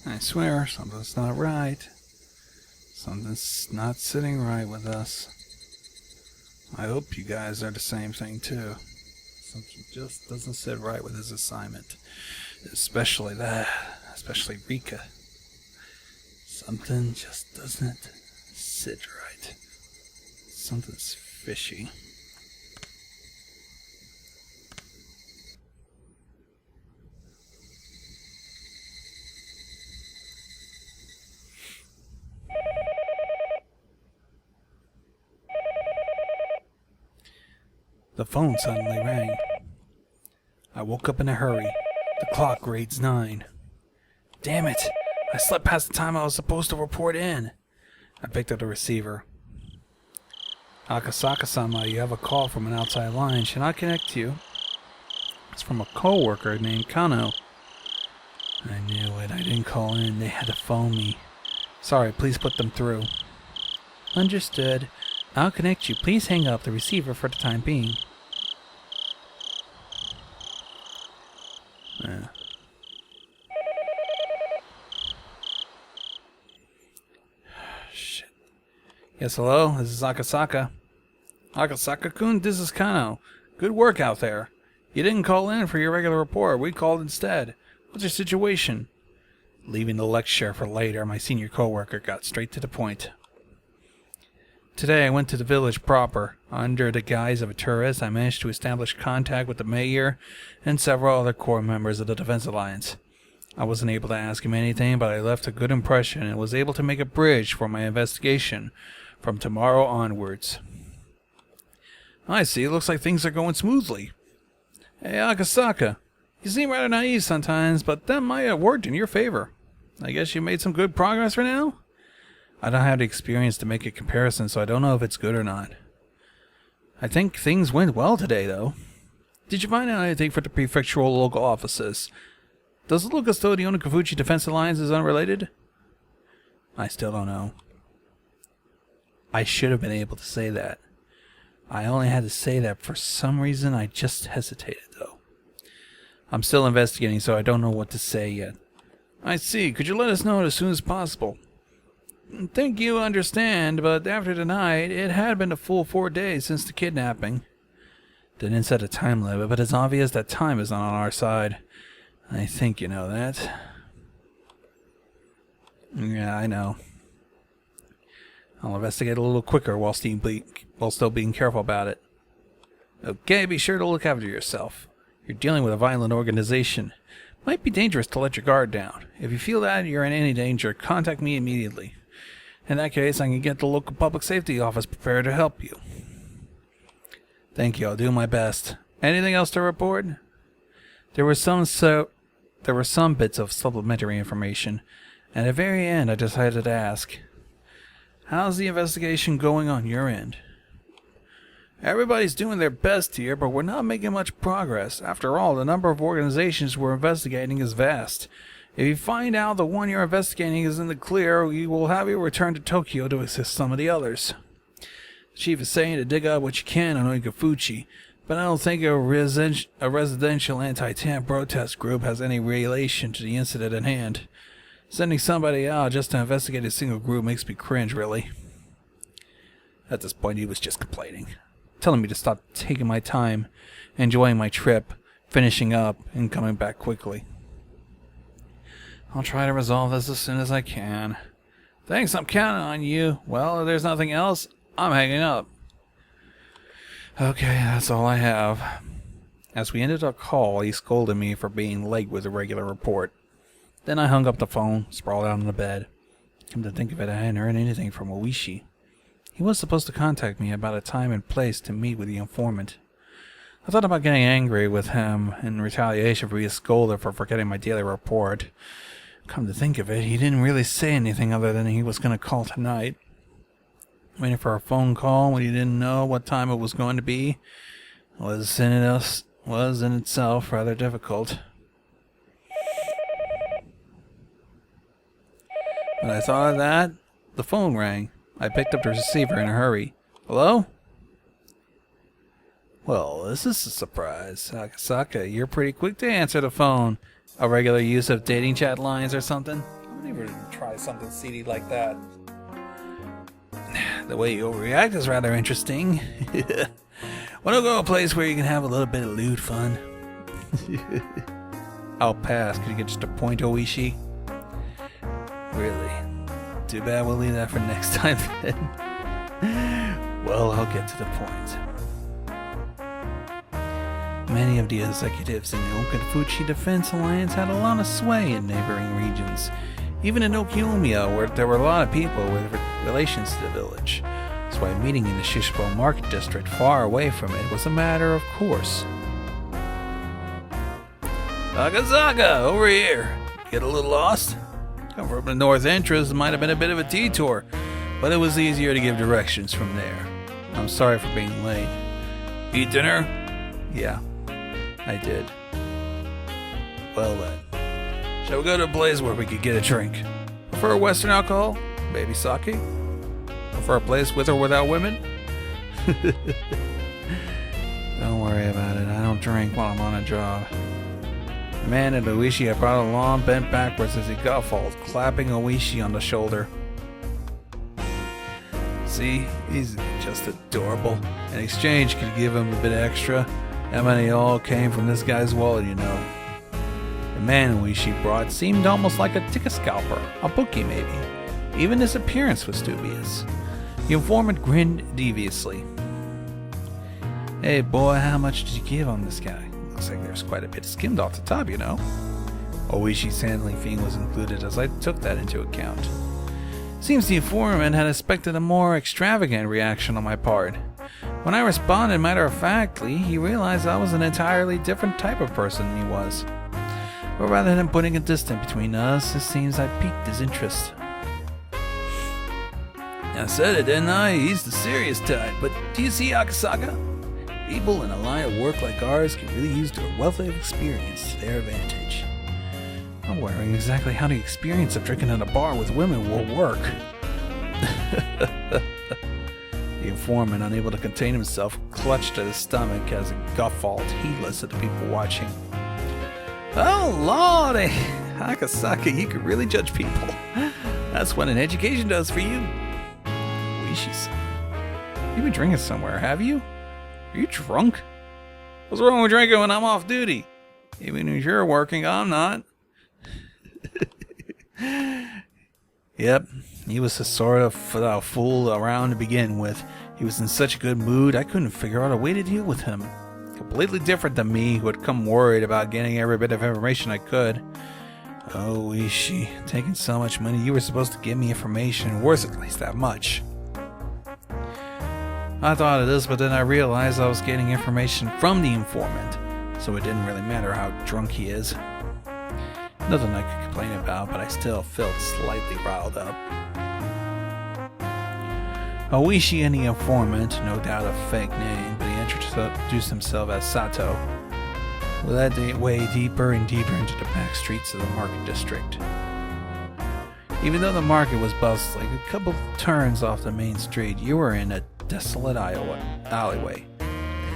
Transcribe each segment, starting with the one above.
I swear, something's not right. Something's not sitting right with us. I hope you guys are the same thing too. Something just doesn't sit right with his assignment. Especially Rika. Something just doesn't sit right. Something's fishy. The phone suddenly rang. I woke up in a hurry. The clock reads 9. Damn it! I slept past the time I was supposed to report in. I picked up the receiver. Akasaka-sama, you have a call from an outside line. Should I connect you? It's from a co-worker named Kano. I knew it. I didn't call in. They had to phone me. Sorry, please put them through. Understood. I'll connect you. Please hang up the receiver for the time being. Shit. Yes, hello? This is Akasaka. Akasaka-kun, this is Kano. Good work out there. You didn't call in for your regular report. We called instead. What's your situation? Leaving the lecture for later, my senior co-worker got straight to the point. Today I went to the village proper. Under the guise of a tourist, I managed to establish contact with the mayor and several other core members of the Defense Alliance. I wasn't able to ask him anything, but I left a good impression and was able to make a bridge for my investigation from tomorrow onwards. I see. It looks like things are going smoothly. Hey, Akasaka. You seem rather naive sometimes, but that might have worked in your favor. I guess you made some good progress for now? I don't have the experience to make a comparison, so I don't know if it's good or not. I think things went well today, though. Did you find out anything for the prefectural local offices? Does it look as though the Onigafuchi Defense Alliance is unrelated? I still don't know. I should have been able to say that. I only had to say that for some reason. I just hesitated, though. I'm still investigating, so I don't know what to say yet. I see. Could you let us know as soon as possible? Think you understand, but after tonight, it had been a full 4 days since the kidnapping. Didn't set a time limit, but it's obvious that time is not on our side. I think you know that. Yeah, I know. I'll investigate a little quicker while still being careful about it. Okay, be sure to look after yourself. You're dealing with a violent organization. Might be dangerous to let your guard down. If you feel that you're in any danger, contact me immediately. In that case, I can get the local public safety office prepared to help you. Thank you, I'll do my best. Anything else to report? There were some bits of supplementary information, and at the very end I decided to ask, how's the investigation going on your end? Everybody's doing their best here, but we're not making much progress. After all, the number of organizations we're investigating is vast. If you find out the one you're investigating is in the clear, we will have you return to Tokyo to assist some of the others. The chief is saying to dig out what you can on Onigafuchi, but I don't think a residential anti-TAM protest group has any relation to the incident at hand. Sending somebody out just to investigate a single group makes me cringe, really. At this point, he was just complaining, telling me to stop taking my time, enjoying my trip, finishing up, and coming back quickly. I'll try to resolve this as soon as I can. Thanks, I'm counting on you. Well, if there's nothing else, I'm hanging up. Okay, that's all I have. As we ended our call, he scolded me for being late with a regular report. Then I hung up the phone, sprawled out on the bed. Come to think of it, I hadn't heard anything from Oishi. He was supposed to contact me about a time and place to meet with the informant. I thought about getting angry with him in retaliation for being scolded for forgetting my daily report. Come to think of it, he didn't really say anything other than he was going to call tonight. Waiting for a phone call when he didn't know what time it was going to be was in itself rather difficult. When I thought of that, the phone rang. I picked up the receiver in a hurry. Hello? Well, this is a surprise. Akasaka, you're pretty quick to answer the phone. A regular use of dating chat lines or something? believe her to try something seedy like that. The way you overreact is rather interesting. Wanna go to a place where you can have a little bit of lewd fun? I'll pass. Could you get just a point, Oishi? Really? Too bad, we'll leave that for next time then. Well, I'll get to the point. Many of the executives in the Onigafuchi Defense Alliance had a lot of sway in neighboring regions. Even in Okinomiya, where there were a lot of people with relations to the village. That's why meeting in the Shishibo Market District far away from it was a matter of course. Akasaka, over here. Get a little lost? Come from the north entrance, it might have been a bit of a detour, but it was easier to give directions from there. I'm sorry for being late. Eat dinner? Yeah, I did. Well then. Shall we go to a place where we could get a drink? Prefer Western alcohol? Maybe sake? Prefer a place with or without women? Don't worry about it. I don't drink while I'm on a job. The man at Oishi had brought along bent backwards as he guffawed, clapping Oishi on the shoulder. See, he's just adorable. In exchange, could give him a bit extra. That money all came from this guy's wallet, you know. The man Oishi brought seemed almost like a ticket scalper, a bookie maybe. Even his appearance was dubious. The informant grinned deviously. Hey boy, how much did you give on this guy? Looks like there's quite a bit skimmed off the top, you know. Oishi's handling fee was included as I took that into account. Seems the informant had expected a more extravagant reaction on my part. When I responded matter-of-factly, he realized I was an entirely different type of person than he was. But rather than putting a distance between us, it seems I piqued his interest. I said it, didn't I? He's the serious type, but do you see Akasaka? People in a line of work like ours can really use their wealth of experience to their advantage. I'm wondering exactly how the experience of drinking in a bar with women will work. The informant, unable to contain himself, clutched at his stomach as he guffawed, heedless of the people watching. Oh lordy! Akasaka, you can really judge people. That's what an education does for you. Oishi-san, you've been drinking somewhere, have you? Are you drunk? What's wrong with drinking when I'm off duty? Even if you're working, I'm not. Yep, he was a sort of fool around to begin with. He was in such a good mood, I couldn't figure out a way to deal with him. Completely different than me, who had come worried about getting every bit of information I could. Oh, Oishi, taking so much money, you were supposed to give me information worth at least that much. I thought of this, but then I realized I was getting information from the informant, so it didn't really matter how drunk he is. Nothing I could complain about, but I still felt slightly riled up. Oishi and the informant, no doubt a fake name, but he introduced himself as Sato. We led the way deeper and deeper into the back streets of the market district. Even though the market was bustling, a couple of turns off the main street, you were in a desolate alleyway.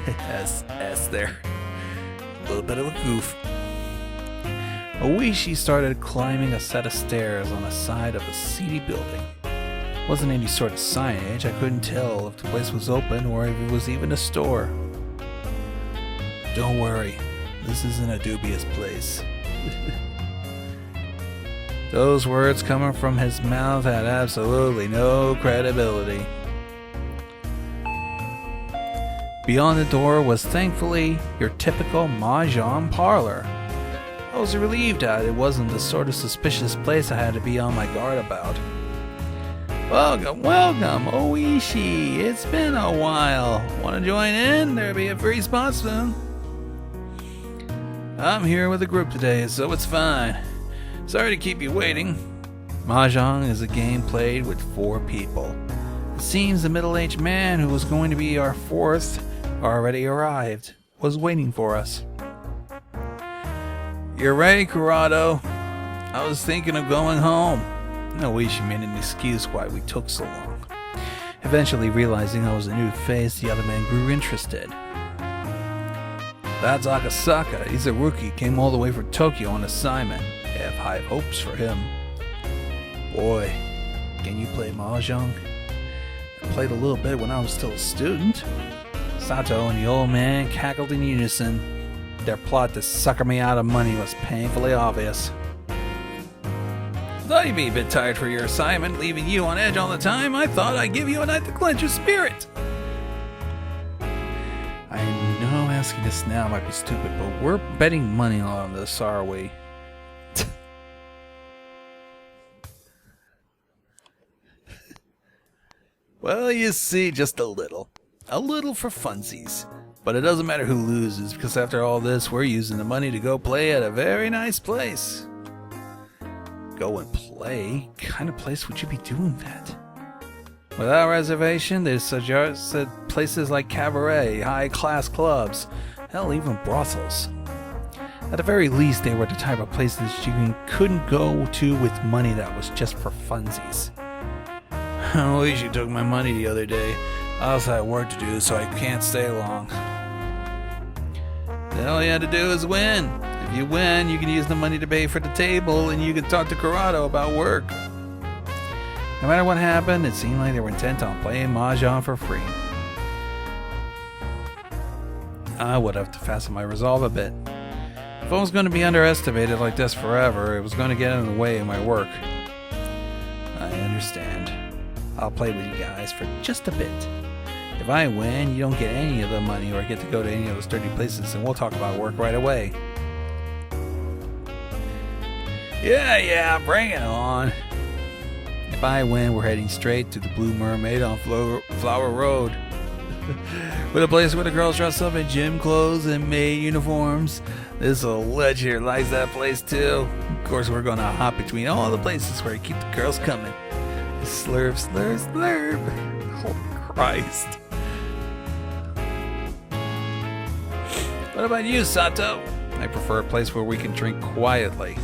S there. A little bit of a goof. Oishi started climbing a set of stairs on the side of a seedy building. Wasn't any sort of signage. I couldn't tell if the place was open or if it was even a store. Don't worry, this isn't a dubious place. Those words coming from his mouth had absolutely no credibility. Beyond the door was thankfully your typical mahjong parlor. I was relieved that it wasn't the sort of suspicious place I had to be on my guard about. Welcome, welcome, Oishi. It's been a while. Want to join in? There'll be a free spot soon. I'm here with a group today, so it's fine. Sorry to keep you waiting. Mahjong is a game played with 4 people. It seems the middle-aged man who was going to be our 4th already arrived, was waiting for us. You're right, Kurado. I was thinking of going home. Oishi made an excuse why we took so long. Eventually realizing I was a new face, the other man grew interested. That's Akasaka. He's a rookie, came all the way from Tokyo on assignment. I have high hopes for him. Boy, can you play mahjong? I played a little bit when I was still a student. Sato and the old man cackled in unison. Their plot to sucker me out of money was painfully obvious. Thought you'd be a bit tired for your assignment, leaving you on edge all the time. I thought I'd give you a night to cleanse your spirit. I know asking this now might be stupid, but we're betting money on this, are we? Well, you see, just a little. A little for funsies. But it doesn't matter who loses, because after all this, we're using the money to go play at a very nice place. Go and play? What kind of place would you be doing that? Without reservation, they suggested places like cabaret, high-class clubs, hell, even brothels. At the very least, they were the type of places you couldn't go to with money that was just for funsies. I wish you took my money the other day. I also had work to do, so I can't stay long. Then all you had to do is win. If you win, you can use the money to pay for the table, and you can talk to Kurado about work. No matter what happened, it seemed like they were intent on playing mahjong for free. I would have to fasten my resolve a bit. If I was going to be underestimated like this forever, it was going to get in the way of my work. I understand. I'll play with you guys for just a bit. If I win, you don't get any of the money or get to go to any of those dirty places, and we'll talk about work right away. Yeah, bring it on. If I win, we're heading straight to the Blue Mermaid on Flower Road. With a place where the girls dress up in gym clothes and maid uniforms. This old ledge here likes that place too. Of course, we're gonna hop between all the places where you keep the girls coming. Slurp, slurp, slurp. Oh, Christ. What about you, Sato? I prefer a place where we can drink quietly.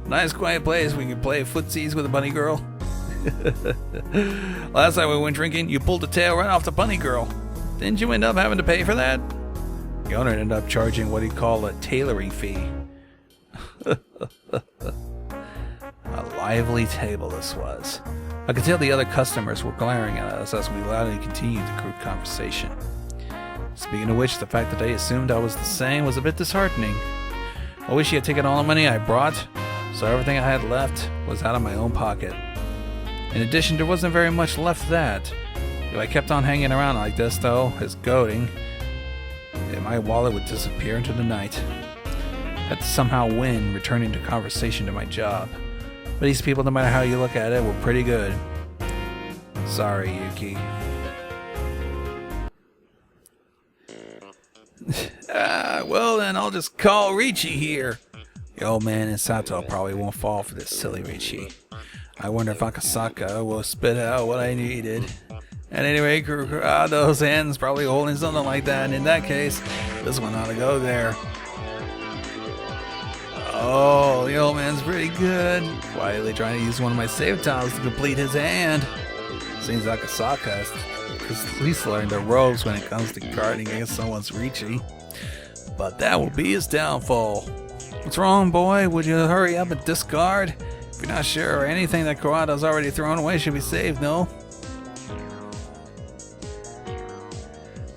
Nice quiet place we can play footsies with a bunny girl. Last time we went drinking, you pulled the tail right off the bunny girl. Didn't you end up having to pay for that? The owner ended up charging what he called a tailoring fee. A lively table this was. I could tell the other customers were glaring at us as we loudly continued the crude conversation. Speaking of which, the fact that they assumed I was the same was a bit disheartening. I wish he had taken all the money I brought, so everything I had left was out of my own pocket. In addition, there wasn't very much left that. If I kept on hanging around like this, though, his goading, and my wallet would disappear into the night. I had to somehow win, returning the conversation to my job. But these people, no matter how you look at it, were pretty good. Sorry, Yuki. Well then, I'll just call Richie here. The old man and Sato probably won't fall for this silly Richie. I wonder if Akasaka will spit out what I needed. At any rate, Kurado's hand's probably holding something like that, and in that case, this one ought to go there. Oh, the old man's pretty good. Quietly trying to use one of my save tiles to complete his hand. Seems Akasaka has at least learned the ropes when it comes to guarding against someone's Richie. But that will be his downfall. What's wrong, boy? Would you hurry up and discard? If you're not sure, anything that Kurado's already thrown away should be saved, no?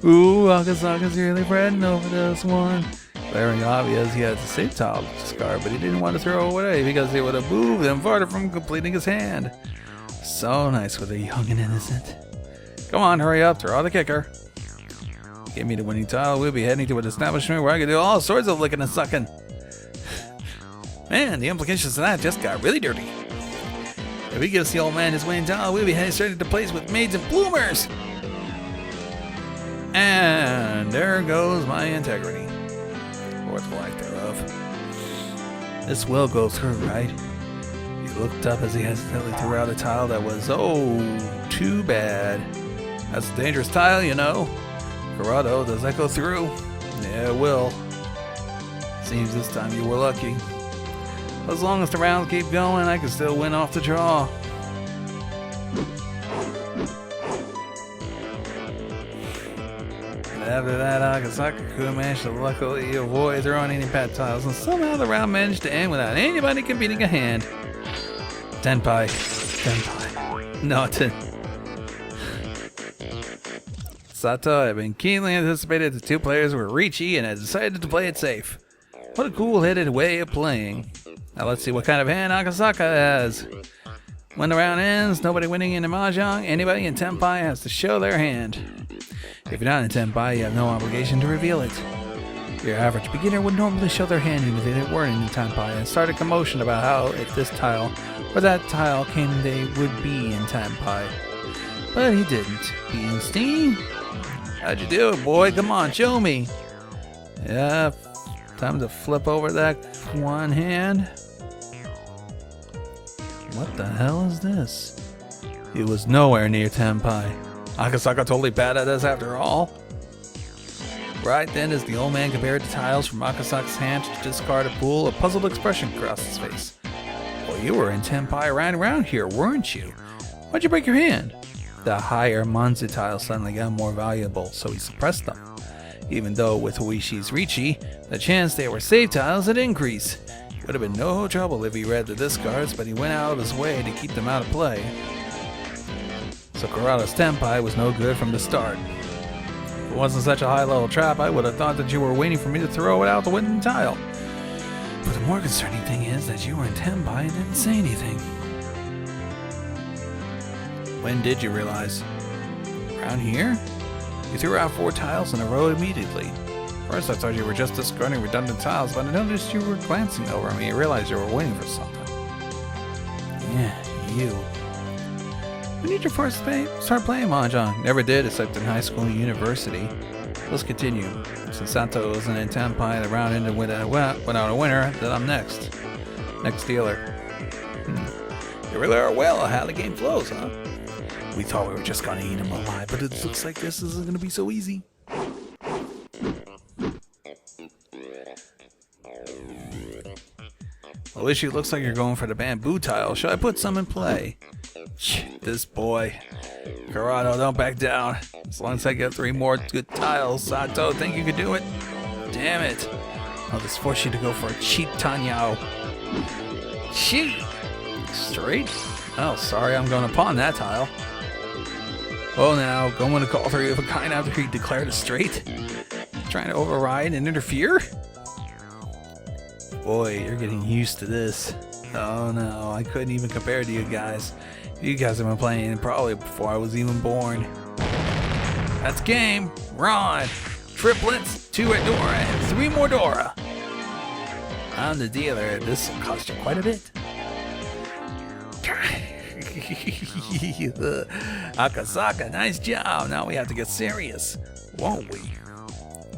Ooh, Akasaka's really fretting over this one. Very obvious he had the save tile to discard, but he didn't want to throw it away because it would have moved him farther from completing his hand. So nice with a young and innocent. Come on, hurry up, throw out the kicker. Give me the winning tile, we'll be heading to an establishment where I can do all sorts of licking and sucking. Man, the implications of that just got really dirty. If he gives the old man his winning tile, we'll be heading straight into place with maids and bloomers. And there goes my integrity. Or the lack thereof. This will go through, right? He looked up as he hesitantly threw out a tile that was, too bad. That's a dangerous tile, you know. Kurado, does that go through? Yeah, it will. Seems this time you were lucky. As long as the rounds keep going, I can still win off the draw. After that, Akasaka managed to luckily avoid throwing any pet tiles, and somehow the round managed to end without anybody competing a hand. Tenpai. Tenpai. Nothing. Sato had been keenly anticipated the two players were Riichi and had decided to play it safe. What a cool-headed way of playing. Now let's see what kind of hand Akasaka has. When the round ends, nobody winning in the mahjong, anybody in Tenpai has to show their hand. If you're not in Tenpai, you have no obligation to reveal it. Your average beginner would normally show their hand even if they weren't in Tenpai and start a commotion about how if this tile or that tile came they would be in Tenpai. But he didn't. Being stingy? How'd you do it, boy? Come on, show me. Yeah, time to flip over that one hand. What the hell is this? It was nowhere near Tenpai. Akasaka totally bad at us after all? Right then, as the old man compared the tiles from Akasaka's hand to discard a pool, a puzzled expression crossed his face. Well, you were in Tenpai right around here, weren't you? Why'd you break your hand? The higher Manzu tiles suddenly got more valuable, so he suppressed them. Even though with Huishi's Riichi, the chance they were save tiles had increased. It would have been no trouble if he read the discards, but he went out of his way to keep them out of play. So Kurata's Tenpai was no good from the start. If it wasn't such a high-level trap, I would have thought that you were waiting for me to throw it out the winning tile. But the more concerning thing is that you were in Tenpai and didn't say anything. When did you realize? Around here? You threw out 4 tiles in a row immediately. First I thought you were just discarding redundant tiles, but I noticed you were glancing over me and realized you were waiting for something. Yeah, you. When did you first start playing mahjong? Never did, except in high school and university. Let's continue. Since Sato wasn't in Tenpai, the round ended without a winner, then I'm next. Next dealer. You really are well at how the game flows, huh? We thought we were just gonna eat him alive, but it looks like this isn't gonna be so easy. Onigafuchi looks like you're going for the bamboo tile. Should I put some in play? This boy. Kurata, don't back down. As long as I get 3 more good tiles, Sato, think you could do it? Damn it. I'll just force you to go for a cheap Tanyao. Cheap? Straight? Oh, sorry, I'm going to pawn that tile. Oh, now, going to call 3 of a kind after he declared a straight? Trying to override and interfere? Boy, you're getting used to this. Oh no, I couldn't even compare to you guys. You guys have been playing probably before I was even born. That's game. Ron. Triplets, 2 at Dora, and 3 more Dora. I'm the dealer. This will cost you quite a bit. Akasaka, nice job. Now we have to get serious, won't we?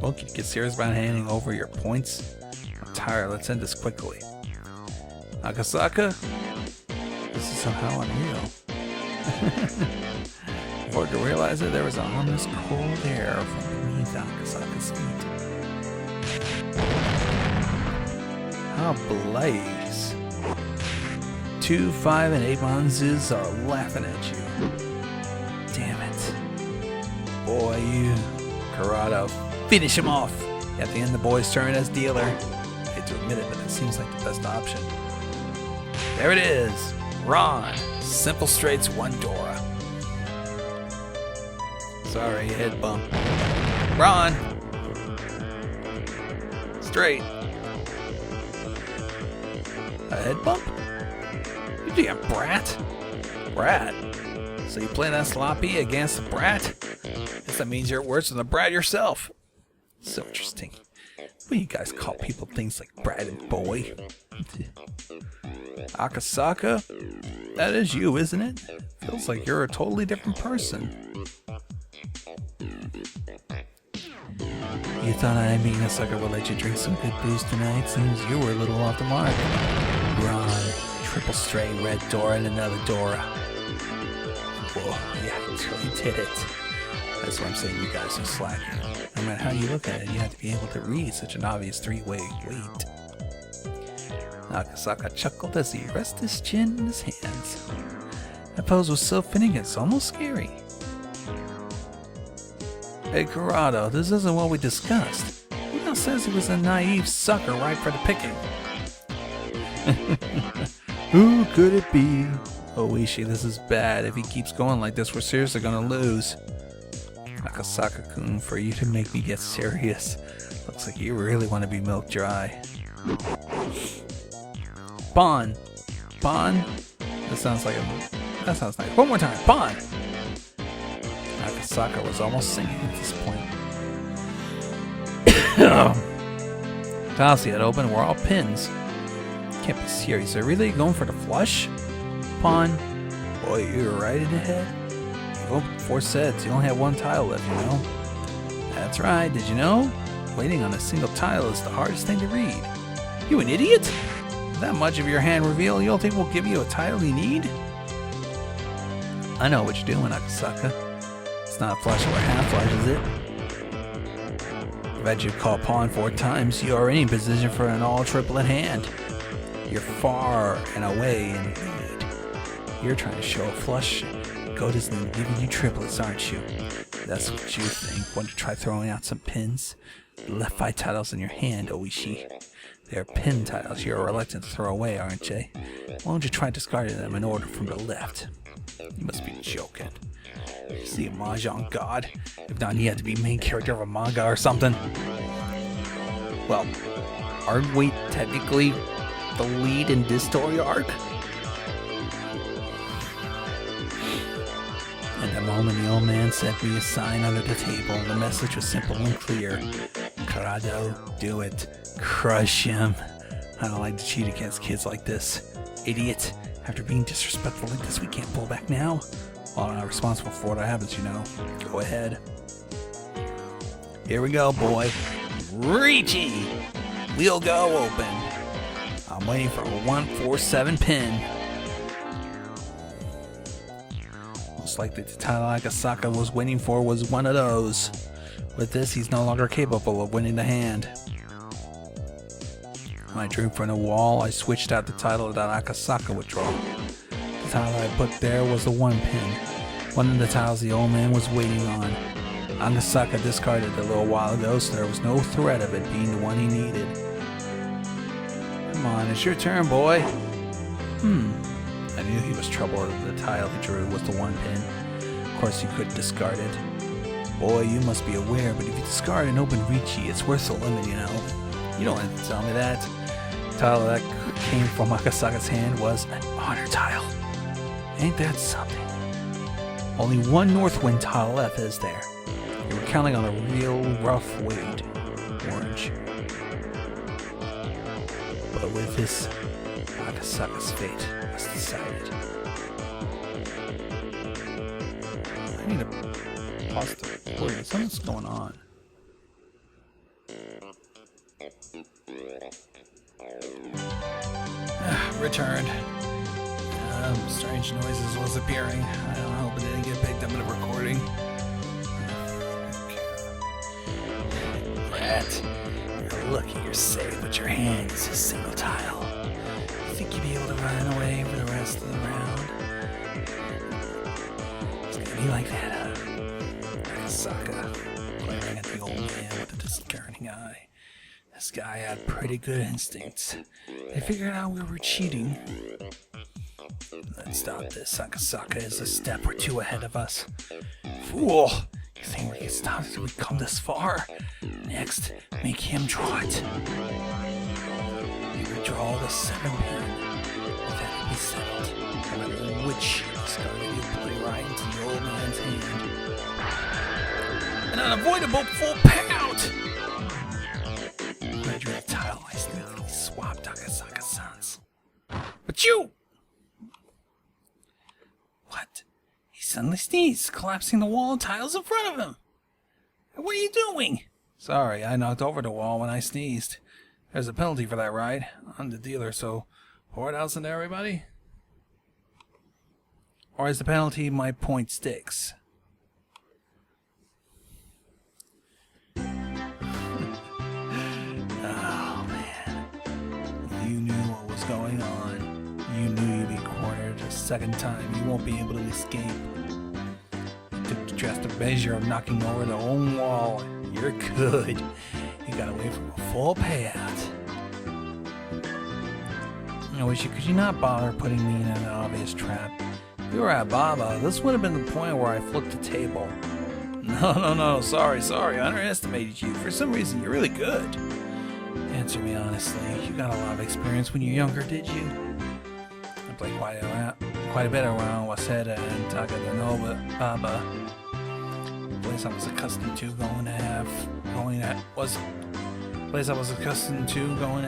Won't you get serious about handing over your points? I'm tired. Let's end this quickly. Akasaka? This is somehow unreal. Before I could realize it, there was a ominous cold air from beneath Akasaka's feet. How blaze. 2, 5, and 8 Manzus are laughing at you. Damn it. Boy, you. Kurata, finish him off. At the end, the boy's turn as dealer. I hate to admit it, but it seems like the best option. There it is. Ron. Simple straights, 1 Dora. Sorry, head bump. Ron. Straight. A head bump? You damn brat. Brat? So you play that sloppy against the brat? Guess that means you're worse than the brat yourself. So interesting. What do you guys call people things like brat and boy? Akasaka? That is you, isn't it? Feels like you're a totally different person. You thought I mean Akasaka would let you drink some good booze tonight? Seems you were a little off the mark. Ron, triple straight, red Dora, and another Dora. Whoa, yeah, you did it. That's why I'm saying you guys are slacking. No matter how you look at it, you have to be able to read such an obvious 3-way weight. Akasaka chuckled as he rested his chin in his hands. That pose was so fitting, it's almost scary. Hey Kurata, this isn't what we discussed. Who else says he was a naive sucker ripe for the picking? Who could it be? Oishi, this is bad. If he keeps going like this, we're seriously gonna lose. Akasaka-kun, for you to make me get serious. Looks like you really want to be milked dry. Bon! Bon? That sounds nice. One more time. Bon! Akasaka was almost singing at this point. Tiles he had open were all pins. Can't be serious. Are really going for the flush? Pawn. Boy, you're right in the head. You opened 4 sets. You only have 1 tile left, you know? That's right. Did you know? Waiting on a single tile is the hardest thing to read. You an idiot? That much of your hand reveal, you don't think we'll give you a tile you need? I know what you're doing, Akasaka. It's not a flush or a half flush, is it? I've had you call pawn 4 times. You are in position for an all triplet hand. You're far and away in lead. You're trying to show a flush. Goat isn't giving you triplets, aren't you? That's what you think. Want to try throwing out some pins? You left 5 tiles in your hand, Oishi. They're pin tiles you're reluctant to throw away, aren't you? Why don't you try discarding them in order from the left? You must be joking. Is he a mahjong god? If not, he had to be main character of a manga or something. Well, aren't we technically the lead in this story arc? At the moment, the old man sent me a sign under the table. The message was simple and clear. Karado, do it. Crush him. I don't like to cheat against kids like this. Idiot. After being disrespectful like this, we can't pull back now. Well, I'm not responsible for what happens, you know. Go ahead. Here we go, boy. Reachy! We'll go open. I'm waiting for a 147 pin. Looks like the title Akasaka was waiting for was one of those. With this, he's no longer capable of winning the hand. When I drew from the wall, I switched out the title that Akasaka would draw. The title I put there was the 1 pin. One of the tiles the old man was waiting on. Akasaka discarded it a little while ago, so there was no threat of it being the one he needed. Come on, it's your turn, boy. I knew he was trouble. The tile he drew was the 1 pin. Of course, you couldn't discard it. Boy, you must be aware, but if you discard an open Ricci, it's worth the limit, you know. You don't have to tell me that. The tile that came from Akasaka's hand was an honor tile. Ain't that something? Only 1 Northwind tile left, is there? You were counting on a real rough wait, weren't you? But with this, Akasaka's fate was decided. I need to pause the recording. Something's going on. Returned. Strange noises was appearing. I don't hope it didn't get picked up in the recording. Rat, you're lucky you're safe, but your hand is a single tile. You think you'll be able to run away for the rest of the round? It's gonna be like that, Akasaka, glaring at the old man with a discerning eye. This guy had pretty good instincts. They figured out we were cheating. Let's stop this. Akasaka is a step or 2 ahead of us. Fool! You think we can stop if we come this far? Next, make him draw it. You would draw the 7 pin. That would be settled. No matter which discarded, you play right into the old man's hand. An unavoidable full payout! I drew a tile I sneakily swapped Akasaka-san's. But you! What? He suddenly sneezed, collapsing the wall and tiles in front of him. What are you doing? Sorry, I knocked over the wall when I sneezed. There's a penalty for that, right? I'm the dealer, so pour it out into everybody? Or is the penalty my point sticks? Oh, man. You knew what was going on. You knew you'd be cornered a second time. You won't be able to escape. You took the drastic measure of knocking over the own wall. You're good. You got away from a full payout. Could you not bother putting me in an obvious trap? If you were at Baba, this would have been the point where I flipped the table. No, sorry, I underestimated you. For some reason, you're really good. Answer me honestly, you got a lot of experience when you were younger, did you? I played quite a bit around Waseda and Takanonoba Baba. The place I was accustomed to going to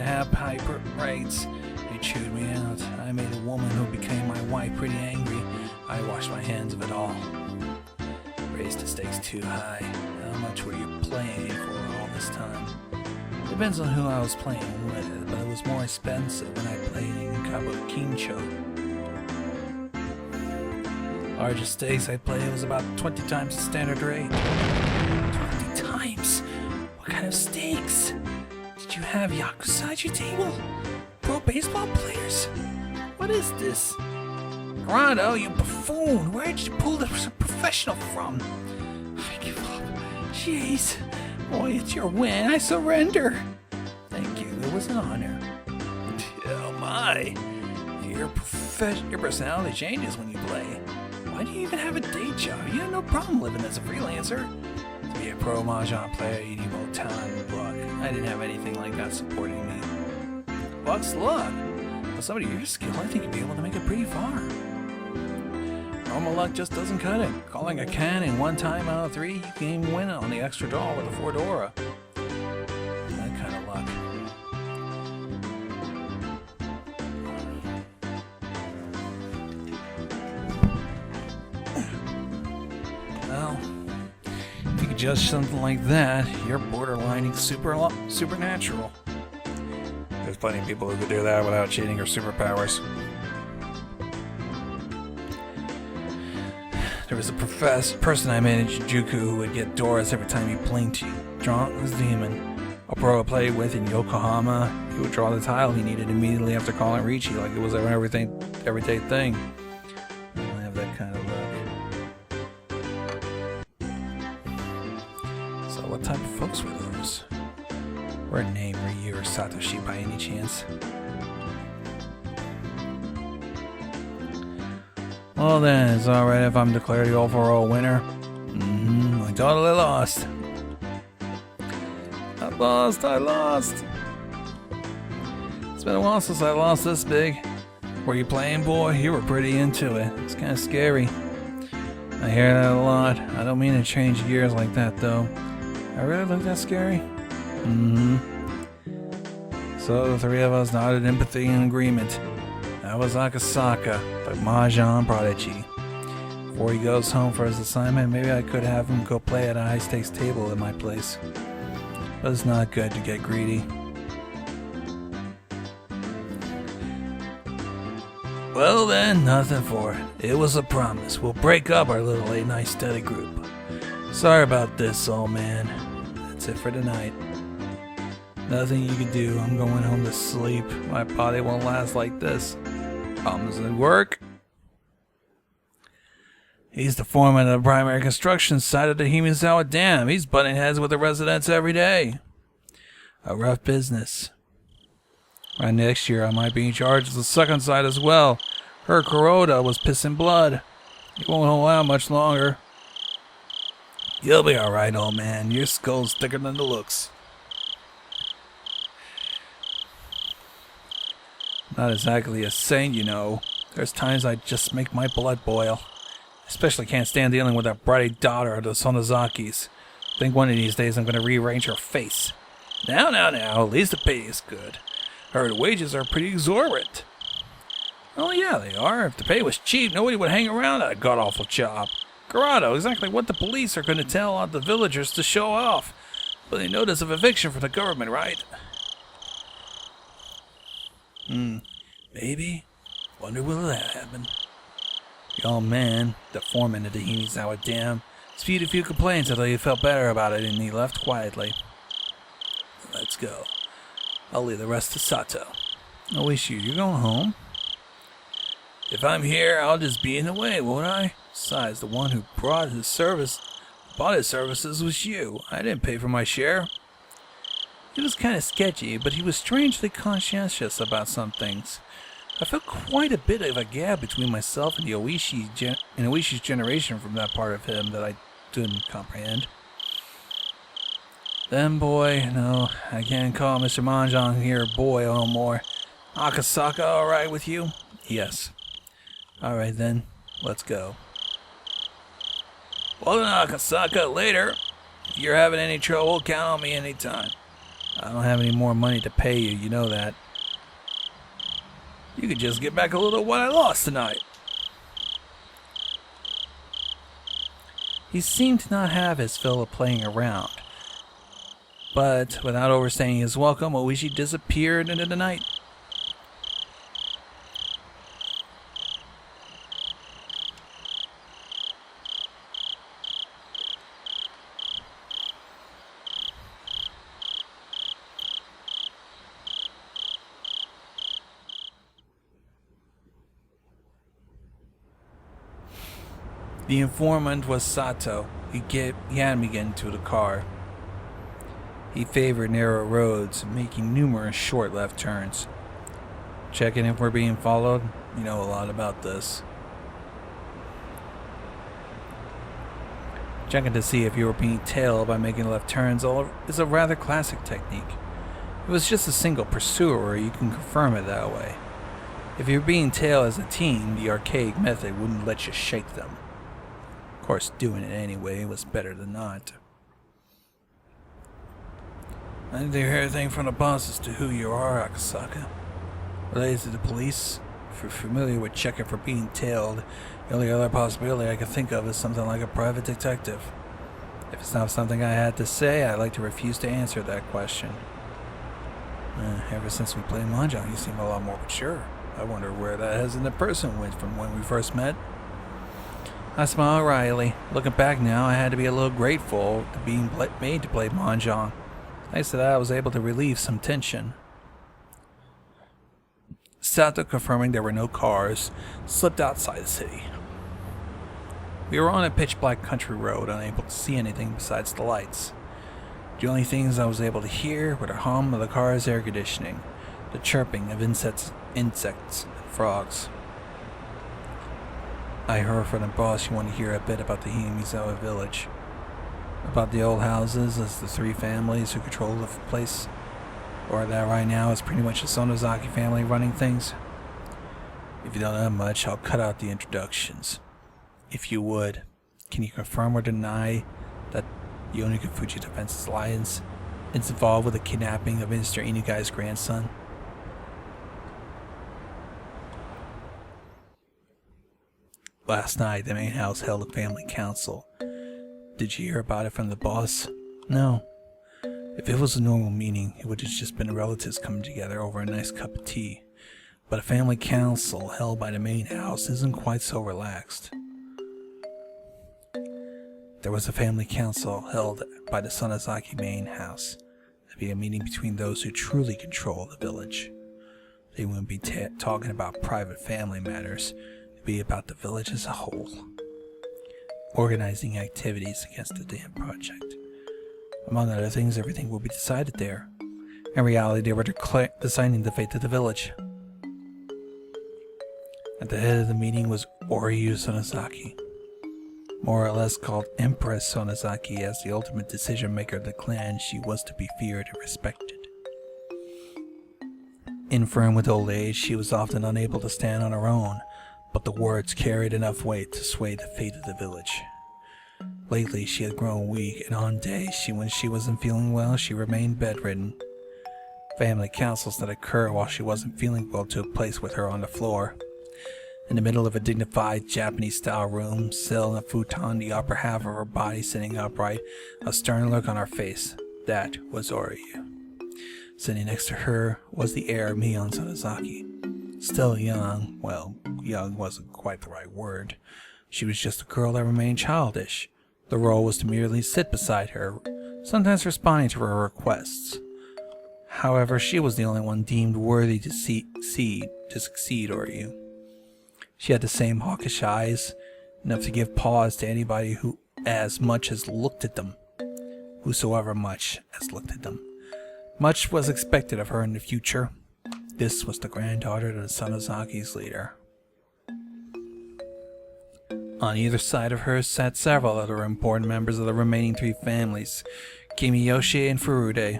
have hyper rates. They chewed me out. I made a woman who became my wife pretty angry. I washed my hands of it all. Raised the stakes too high. How much were you playing for all this time? Depends on who I was playing with, but it was more expensive when I played in Kabukincho. Largest stakes I played was about 20 times the standard rate. 20 times? What kind of stakes? Did you have Yakuza at your table? Pro baseball players? What is this? Grotto, you buffoon! Where did you pull this professional from? I give up. Jeez. Boy, it's your win. I surrender. Thank you. It was an honor. Oh my. Your personality changes when you play. Why do you even have a day job? You have no problem living as a freelancer. To be a pro mahjong player, you need both talent and luck. I didn't have anything like that supporting me. Luck's luck. With somebody your skill, I think you'd be able to make it pretty far. Normal luck just doesn't cut it. Calling a can in one time out of 3, you can even win on the extra draw with a Fordora. That kind of luck. Well, if you could judge something like that, you're borderlining supernatural. There's plenty of people who could do that without cheating or superpowers. There was a person I managed in Juku who would get Doris every time he blinked. Drunk as demon. A pro I played with in Yokohama, he would draw the tile he needed immediately after calling Ricci like it was an everyday thing. I don't have that kind of luck. So what type of folks were those? Were named Ryu or Satoshi by any chance? Well then, it's alright if I'm declared the overall winner. I totally lost. I lost. It's been a while since I lost this big. Were you playing, boy? You were pretty into it. It's kind of scary. I hear that a lot. I don't mean to change gears like that, though. I really look that scary? So the three of us nodded empathy and agreement. That was Akasaka, the mahjong prodigy. Before he goes home for his assignment, maybe I could have him go play at a high-stakes table at my place. But it's not good to get greedy. Well then, nothing for it. It was a promise. We'll break up our little late-night study group. Sorry about this, old man. That's it for tonight. Nothing you can do. I'm going home to sleep. My body won't last like this. Problems at work. He's the foreman of the primary construction site of the Himizawa Dam. He's butting heads with the residents every day. A rough business. By next year, I might be in charge of the second site as well. Her Kuroda was pissing blood. He won't hold out much longer. You'll be alright, old man. Your skull's thicker than the looks. Not exactly a saint, you know. There's times I just make my blood boil. Especially can't stand dealing with that bratty daughter of the Sonozakis. Think one of these days I'm going to rearrange her face. Now, at least the pay is good. Heard wages are pretty exorbitant. Oh yeah, they are. If the pay was cheap, nobody would hang around that god-awful job. Garado, exactly what the police are going to tell all the villagers to show off. But they notice of eviction from the government, right? Maybe. Wonder will that happen. The old man, the foreman of the Himizawa Dam, spewed a few complaints until he felt better about it and he left quietly. Let's go. I'll leave the rest to Sato. Oh, wait, you're going home? If I'm here, I'll just be in the way, won't I? Besides, the one who bought his services was you. I didn't pay for my share. He was kind of sketchy, but he was strangely conscientious about some things. I felt quite a bit of a gap between myself and Oishi's generation from that part of him that I didn't comprehend. Then, boy, no, I can't call Mr. Mahjong here boy no more. Akasaka, alright with you? Yes. Alright then, let's go. Well then, Akasaka, later. If you're having any trouble, count on me anytime. I don't have any more money to pay you, you know that. You could just get back a little of what I lost tonight. He seemed to not have his fill of playing around. But without overstaying his welcome, Oishi disappeared into the night. The informant was Sato. He had me get into the car. He favored narrow roads, making numerous short left turns. Checking if we're being followed? You know a lot about this. Checking to see if you were being tailed by making left turns is a rather classic technique. If it was just a single pursuer, you can confirm it that way. If you're being tailed as a team, the archaic method wouldn't let you shake them. Of course, doing it anyway was better than not. I didn't hear anything from the boss as to who you are, Akasaka. Related to the police, if you're familiar with checking for being tailed, the only other possibility I could think of is something like a private detective. If it's not something I had to say, I'd like to refuse to answer that question. Ever since we played mahjong, you seem a lot more mature. I wonder where that hesitant person went from when we first met. I smiled wryly. Looking back now, I had to be a little grateful to being made to play mahjong. Nice that I was able to relieve some tension. Sato, confirming there were no cars, slipped outside the city. We were on a pitch-black country road, unable to see anything besides the lights. The only things I was able to hear were the hum of the car's air conditioning, the chirping of insects and frogs. I heard from the boss you want to hear a bit about the Himizawa village. About the old houses as the three families who control the place. Or that right now is pretty much the Sonozaki family running things. If you don't know much, I'll cut out the introductions. If you would, can you confirm or deny that the Onigafuchi Defense Alliance is involved with the kidnapping of Mr. Inugai's grandson? Last night, the main house held a family council. Did you hear about it from the boss? No. If it was a normal meeting, it would have just been relatives coming together over a nice cup of tea. But a family council held by the main house isn't quite so relaxed. There was a family council held by the Sonozaki main house. It'd be a meeting between those who truly control the village. They wouldn't be talking about private family matters. Be about the village as a whole, organizing activities against the dam project. Among other things, everything will be decided there. In reality, they were deciding the fate of the village. At the head of the meeting was Oryu Sonozaki, more or less called Empress Sonozaki. As the ultimate decision maker of the clan, she was to be feared and respected. Infirm with old age, she was often unable to stand on her own, but the words carried enough weight to sway the fate of the village. Lately, she had grown weak, and on days when she wasn't feeling well, she remained bedridden. Family councils that occurred while she wasn't feeling well took place with her on the floor. In the middle of a dignified Japanese-style room, still in a futon, the upper half of her body sitting upright, a stern look on her face. That was Oryu. Sitting next to her was the heir Mion Sonozaki. Still young, well, young wasn't quite the right word. She was just a girl that remained childish. The role was to merely sit beside her, sometimes responding to her requests. However, she was the only one deemed worthy to succeed Oryu. She had the same hawkish eyes, enough to give pause to anybody who as much as looked at them. Whosoever much as looked at them. Much was expected of her in the future. This was the granddaughter of the Sonozaki's leader. On either side of her sat several other important members of the remaining three families, Kimiyoshi and Furude.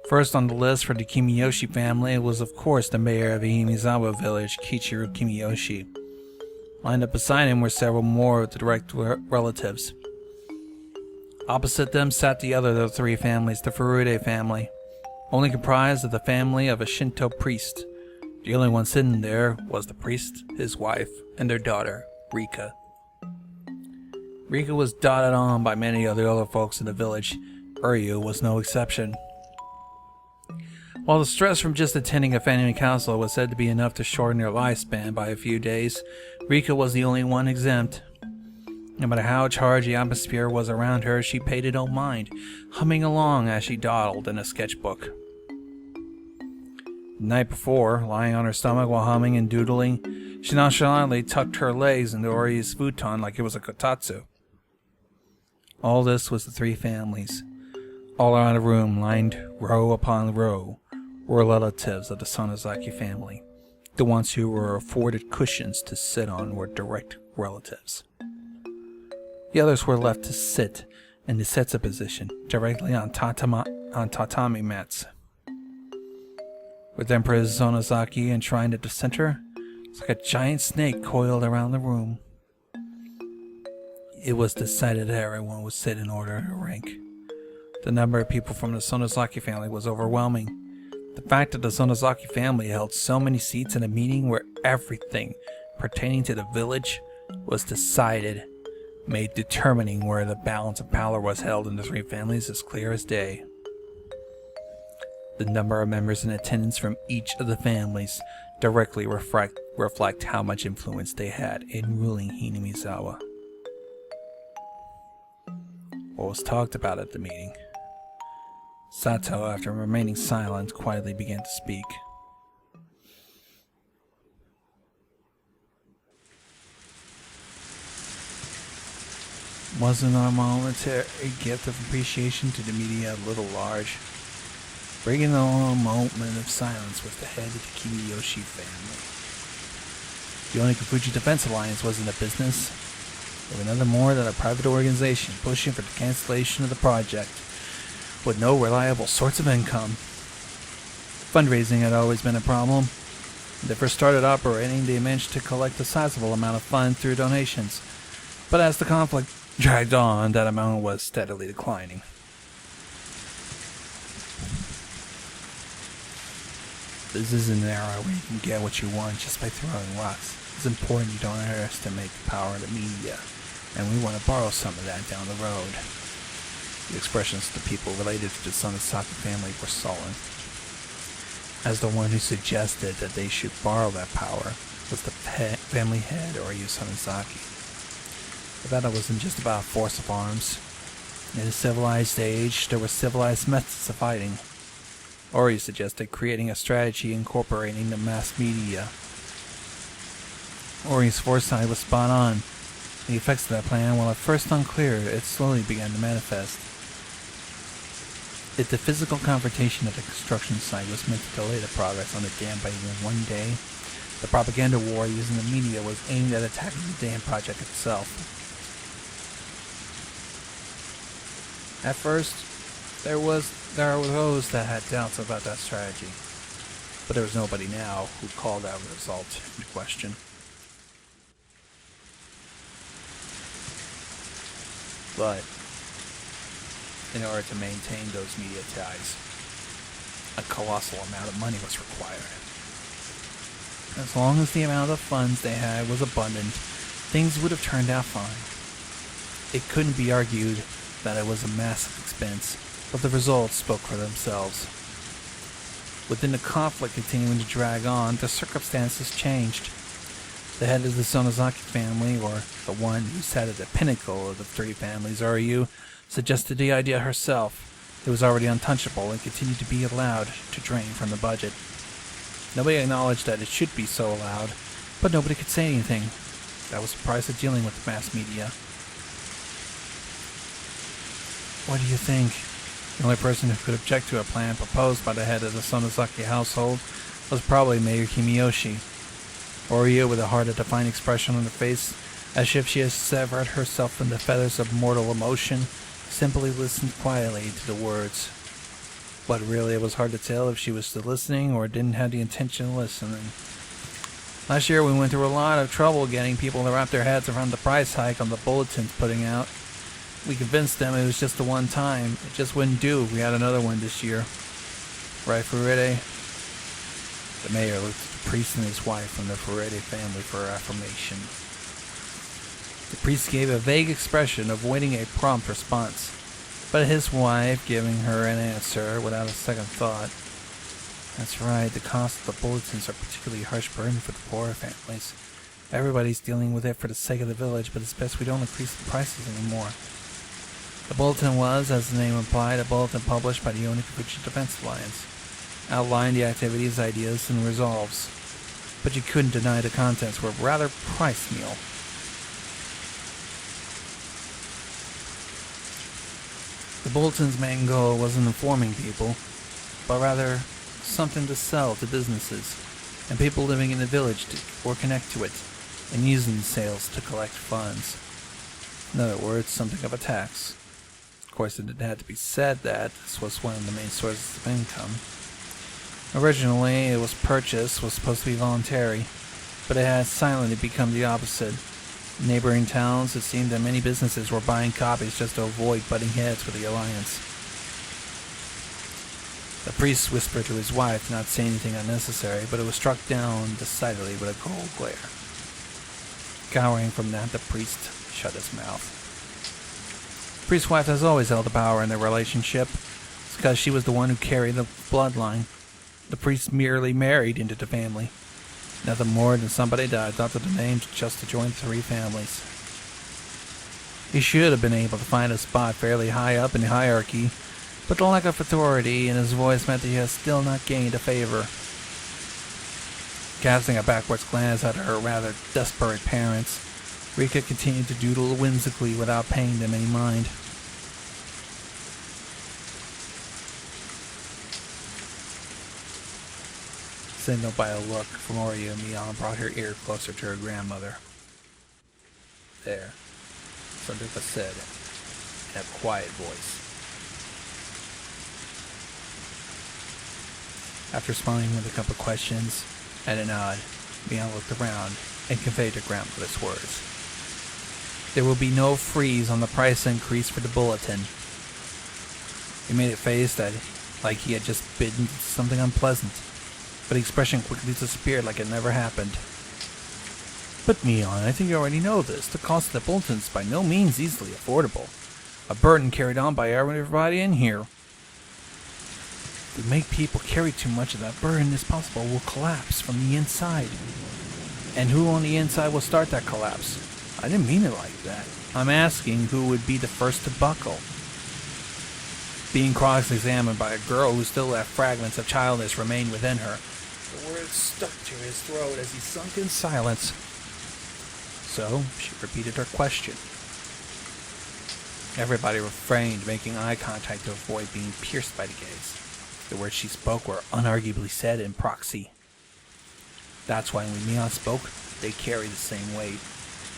First on the list for the Kimiyoshi family was of course the mayor of Himizawa village, Kichiro Kimiyoshi. Lined up beside him were several more of the direct relatives. Opposite them sat the other of the three families, the Furude family, only comprised of the family of a Shinto priest. The only one sitting there was the priest, his wife, and their daughter, Rika. Rika was dotted on by many of the other folks in the village. Uryu was no exception. While the stress from just attending a family council was said to be enough to shorten their lifespan by a few days, Rika was the only one exempt. No matter how charged the atmosphere was around her, she paid it no mind, humming along as she dawdled in a sketchbook. The night before, lying on her stomach while humming and doodling, she nonchalantly tucked her legs into Ori's futon like it was a kotatsu. All this was the three families. All around the room, lined row upon row, were relatives of the Sonozaki family. The ones who were afforded cushions to sit on were direct relatives. The others were left to sit in the setsu position, directly on tatami mats. With Empress Sonozaki enshrined at the center, it's like a giant snake coiled around the room. It was decided that everyone would sit in order and rank. The number of people from the Sonozaki family was overwhelming. The fact that the Sonozaki family held so many seats in a meeting where everything pertaining to the village was decided made determining where the balance of power was held in the three families as clear as day. The number of members in attendance from each of the families directly reflect how much influence they had in ruling Hinamizawa. What was talked about at the meeting? Sato, after remaining silent, quietly began to speak. Wasn't our momentary gift of appreciation to the media a little large? Breaking a moment of silence with the head of the Kimiyoshi family. The Onigafuchi Defense Alliance wasn't a business. It was nothing more than a private organization pushing for the cancellation of the project, with no reliable source of income. Fundraising had always been a problem. When they first started operating, they managed to collect a sizable amount of funds through donations, but as the conflict dragged on, that amount was steadily declining. This isn't an era where you can get what you want just by throwing rocks. It's important you don't underestimate the power of the media, and we want to borrow some of that down the road. The expressions of the people related to the Sonozaki family were sullen, as the one who suggested that they should borrow that power was the family head, Oryu Sonozaki. The battle wasn't just about force of arms. In a civilized age, there were civilized methods of fighting. Oryu suggested creating a strategy incorporating the mass media. Oryu's foresight was spot on. The effects of that plan, while at first unclear, it slowly began to manifest. If the physical confrontation at the construction site was meant to delay the progress on the dam by even one day, the propaganda war using the media was aimed at attacking the dam project itself. At first, there were those that had doubts about that strategy, but there was nobody now who called that result into question. But in order to maintain those media ties, a colossal amount of money was required. As long as the amount of funds they had was abundant, things would have turned out fine. It couldn't be argued that it was a massive expense, but the results spoke for themselves. Within the conflict continuing to drag on, the circumstances changed. The head of the Sonozaki family, or the one who sat at the pinnacle of the three families, Uryu, suggested the idea herself. It was already untouchable and continued to be allowed to drain from the budget. Nobody acknowledged that it should be so allowed, but nobody could say anything. That was the price of dealing with the mass media. What do you think? The only person who could object to a plan proposed by the head of the Sonozaki household was probably Mayor Kimiyoshi. Oriya, with a hard-to-define expression on her face, as if she had severed herself from the feathers of mortal emotion, simply listened quietly to the words. But really, it was hard to tell if she was still listening or didn't have the intention of listening. Last year, we went through a lot of trouble getting people to wrap their heads around the price hike on the bulletins putting out. We convinced them it was just a one time. It just wouldn't do if we had another one this year. Right, Furede? The mayor looked at the priest and his wife from the Furede family for affirmation. The priest gave a vague expression, avoiding a prompt response, but his wife giving her an answer without a second thought. That's right, the cost of the bulletins are a particularly harsh burden for the poorer families. Everybody's dealing with it for the sake of the village, but it's best we don't increase the prices anymore. The bulletin was, as the name implied, a bulletin published by the Onigafuchi Defense Alliance, outlined the activities, ideas, and resolves. But you couldn't deny the contents were rather piecemeal. The bulletin's main goal wasn't informing people, but rather something to sell to businesses and people living in the village or connect to it, and using the sales to collect funds. In other words, something of a tax. Of course, it didn't have to be said that this was one of the main sources of income. Originally, it was supposed to be voluntary, but it has silently become the opposite. In neighboring towns, it seemed that many businesses were buying copies just to avoid butting heads with the Alliance. The priest whispered to his wife not to say anything unnecessary, but it was struck down decidedly with a cold glare. Cowering from that, the priest shut his mouth. The priest's wife has always held the power in their relationship. It's because she was the one who carried the bloodline. The priest merely married into the family. Nothing more than somebody that adopted the name just to join three families. He should have been able to find a spot fairly high up in the hierarchy, but the lack of authority in his voice meant that he had still not gained a favor. Casting a backwards glance at her rather desperate parents, Rika continued to doodle whimsically without paying them any mind. Signaled by a look from Oriya, Mion brought her ear closer to her grandmother. There, Sandika said, in a quiet voice. After smiling with a couple of questions and a nod, Mion looked around and conveyed her grandmother's words. There will be no freeze on the price increase for the bulletin. He made a face that, like he had just bitten into something unpleasant, but the expression quickly disappeared like it never happened. But Mion, I think you already know this. The cost of the bulletin is by no means easily affordable. A burden carried on by everybody in here. If we make people carry too much of that burden as possible, will collapse from the inside. And who on the inside will start that collapse? I didn't mean it like that. I'm asking who would be the first to buckle. Being cross-examined by a girl who still left fragments of childness remain within her, the words stuck to his throat as he sunk in silence. So, she repeated her question. Everybody refrained, making eye contact to avoid being pierced by the gaze. The words she spoke were unarguably said in proxy. That's why when Mion spoke, they carried the same weight.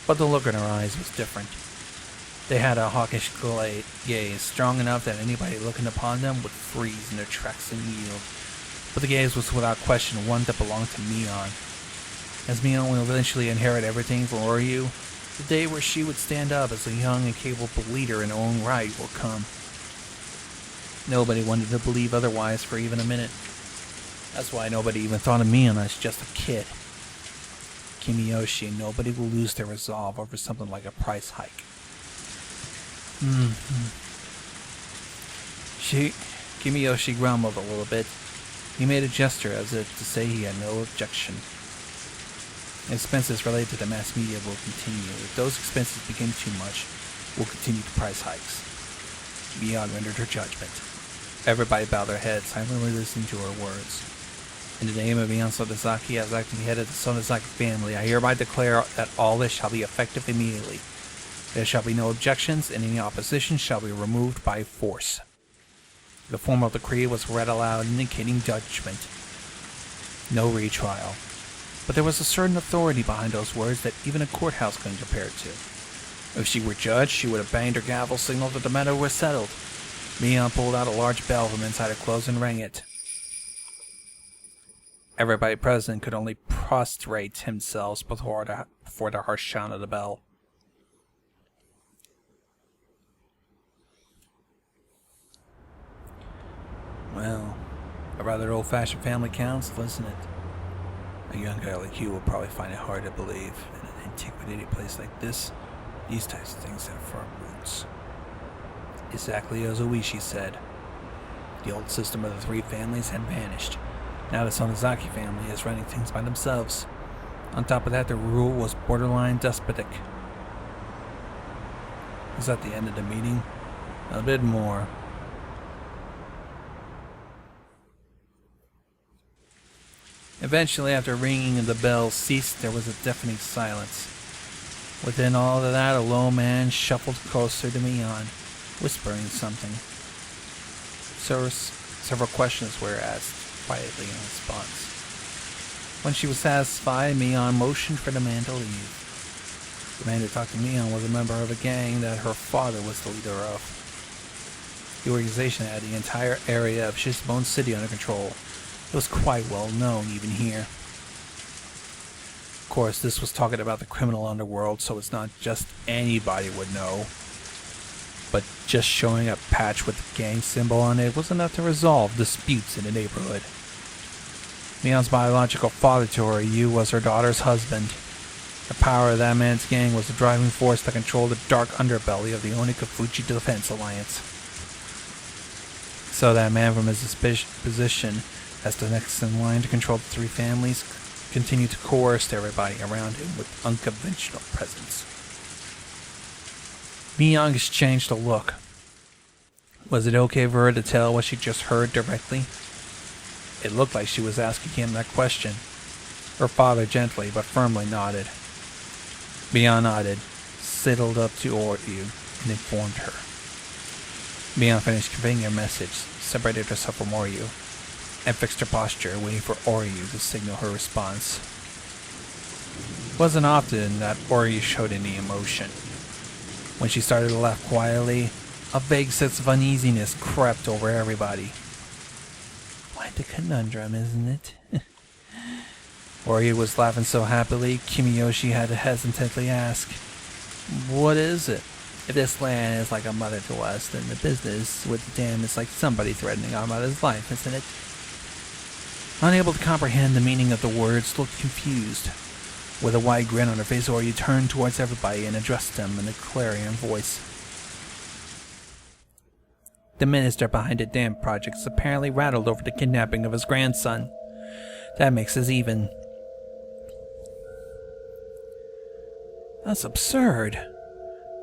But the look in her eyes was different. They had a hawkish gaze, strong enough that anybody looking upon them would freeze in their tracks and yield. But the gaze was without question one that belonged to Mion. As Mion will eventually inherit everything from Oryu, the day where she would stand up as a young and capable leader in her own right will come. Nobody wanted to believe otherwise for even a minute. That's why nobody even thought of Mion as just a kid. Kimiyoshi and nobody will lose their resolve over something like a price hike. Kimiyoshi grumbled a little bit. He made a gesture as if to say he had no objection. Expenses related to the mass media will continue. If those expenses became too much, we'll continue the price hikes. Mion rendered her judgment. Everybody bowed their heads, silently listening to her words. In the name of Mion Sonozaki, as acting head of the Sonozaki family, I hereby declare that all this shall be effective immediately. There shall be no objections, and any opposition shall be removed by force. The formal decree was read aloud, indicating judgment. No retrial. But there was a certain authority behind those words that even a courthouse couldn't compare to. If she were judged, she would have banged her gavel signal that the matter was settled. Mion pulled out a large bell from inside her clothes and rang it. Everybody present could only prostrate themselves before the harsh sound of the bell. Well, a rather old-fashioned family council, isn't it? A young guy like you will probably find it hard to believe. In an antiquated place like this, these types of things have firm roots. Exactly as Oishi said. The old system of the three families had vanished. Now the Sonozaki family is running things by themselves. On top of that, their rule was borderline despotic. Was that the end of the meeting? A bit more. Eventually, after ringing the bell ceased, there was a deafening silence. Within all of that, a low man shuffled closer to Mion, whispering something. Several questions were asked, quietly in response. When she was satisfied, Mion motioned for the man to leave. The man who talked to Mion was a member of a gang that her father was the leader of. The organization had the entire area of Shishimon City under control. It was quite well known even here. Of course, this was talking about the criminal underworld, so it's not just anybody would know. But just showing a patch with the gang symbol on it was enough to resolve disputes in the neighborhood. Mion's biological father to her, Yu, was her daughter's husband. The power of that man's gang was the driving force that controlled the dark underbelly of the Onigafuchi Defense Alliance. So that man from his position as the next in line to control the three families continued to coerce everybody around him with unconventional presence. Mion exchanged a look. Was it okay for her to tell what she just heard directly? It looked like she was asking him that question. Her father gently but firmly nodded. Mion nodded, sidled up to Oryu, and informed her. Mion finished conveying her message, separated herself from Oryu, and fixed her posture, waiting for Oryu to signal her response. It wasn't often that Oryu showed any emotion. When she started to laugh quietly, a vague sense of uneasiness crept over everybody. Quite a conundrum, isn't it? Oryu was laughing so happily, Kimiyoshi had to hesitantly ask, "What is it? If this land is like a mother to us, then the business with the dam is like somebody threatening our mother's life, isn't it?" Unable to comprehend the meaning of the words, looked confused. With a wide grin on her face, Oryu turned towards everybody and addressed them in a clarion voice. The minister behind the dam project is apparently rattled over the kidnapping of his grandson. That makes us even. That's absurd.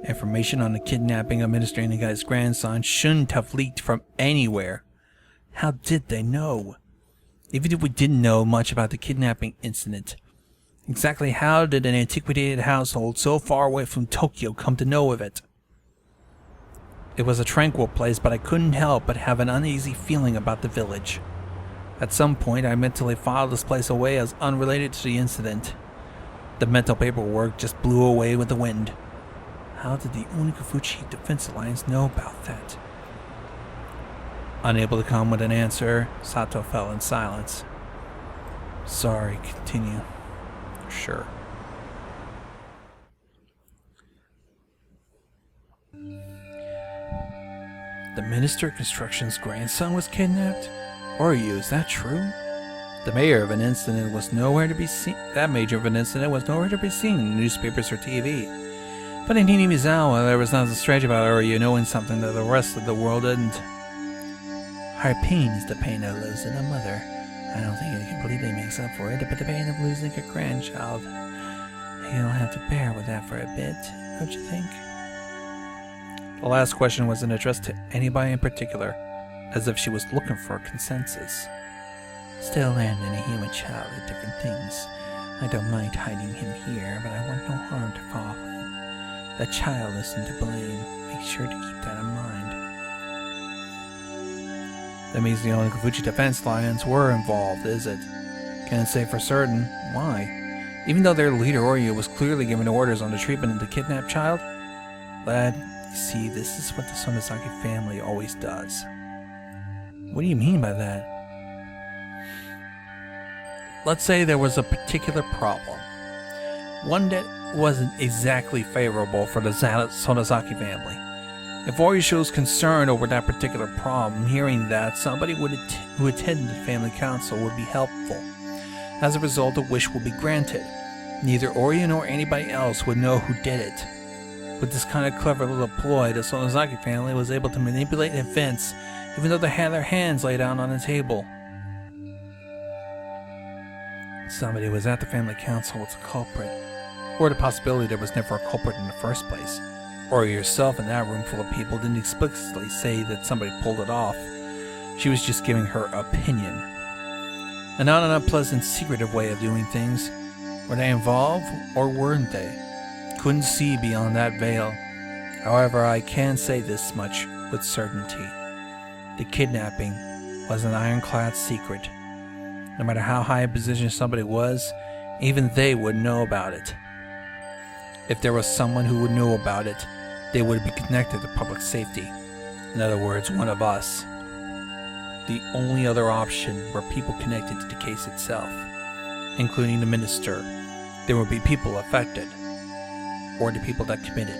Information on the kidnapping of Minister Inagai's grandson shouldn't have leaked from anywhere. How did they know? Even if we didn't know much about the kidnapping incident, exactly how did an antiquated household so far away from Tokyo come to know of it? It was a tranquil place, but I couldn't help but have an uneasy feeling about the village. At some point, I mentally filed this place away as unrelated to the incident. The mental paperwork just blew away with the wind. How did the Onigafuchi Defense Alliance know about that? Unable to come with an answer, Sato fell in silence. Sorry, continue. Sure. The Minister of Construction's grandson was kidnapped? Oryu, is that true? The mayor of an incident was nowhere to be seen. That major of an incident was nowhere to be seen in newspapers or TV. But in Hinamizawa, there was nothing strange about Oryu knowing something that the rest of the world didn't. Her pain is the pain of losing a mother. I don't think it completely makes up for it, but the pain of losing a grandchild, you'll have to bear with that for a bit, don't you think? The last question wasn't addressed to anybody in particular, as if she was looking for a consensus. Still, and in a human child are different things. I don't mind hiding him here, but I want no harm to fall on him. The child isn't to blame. Make sure to keep that in mind. That means the Onigafuchi Defense Alliance were involved, is it? Can't say for certain. Why? Even though their leader Oryu was clearly given orders on the treatment of the kidnapped child? Lad, you see, this is what the Sonozaki family always does. What do you mean by that? Let's say there was a particular problem. One that wasn't exactly favorable for the Sonozaki family. If Oryu shows concern over that particular problem, hearing that, somebody who attended the family council would be helpful. As a result, a wish will be granted. Neither Oryu nor anybody else would know who did it. With this kind of clever little ploy, the Sonozaki family was able to manipulate events, even though they had their hands laid out on the table. Somebody was at the family council was a culprit, or the possibility there was never a culprit in the first place. Oryu herself in that room full of people didn't explicitly say that somebody pulled it off. She was just giving her opinion. And not an unpleasant, secretive way of doing things. Were they involved, or weren't they? Couldn't see beyond that veil. However, I can say this much with certainty. The kidnapping was an ironclad secret. No matter how high a position somebody was, even they would know about it. If there was someone who would know about it, they would be connected to public safety. In other words, one of us. The only other option were people connected to the case itself, including the minister. There would be people affected, or the people that committed.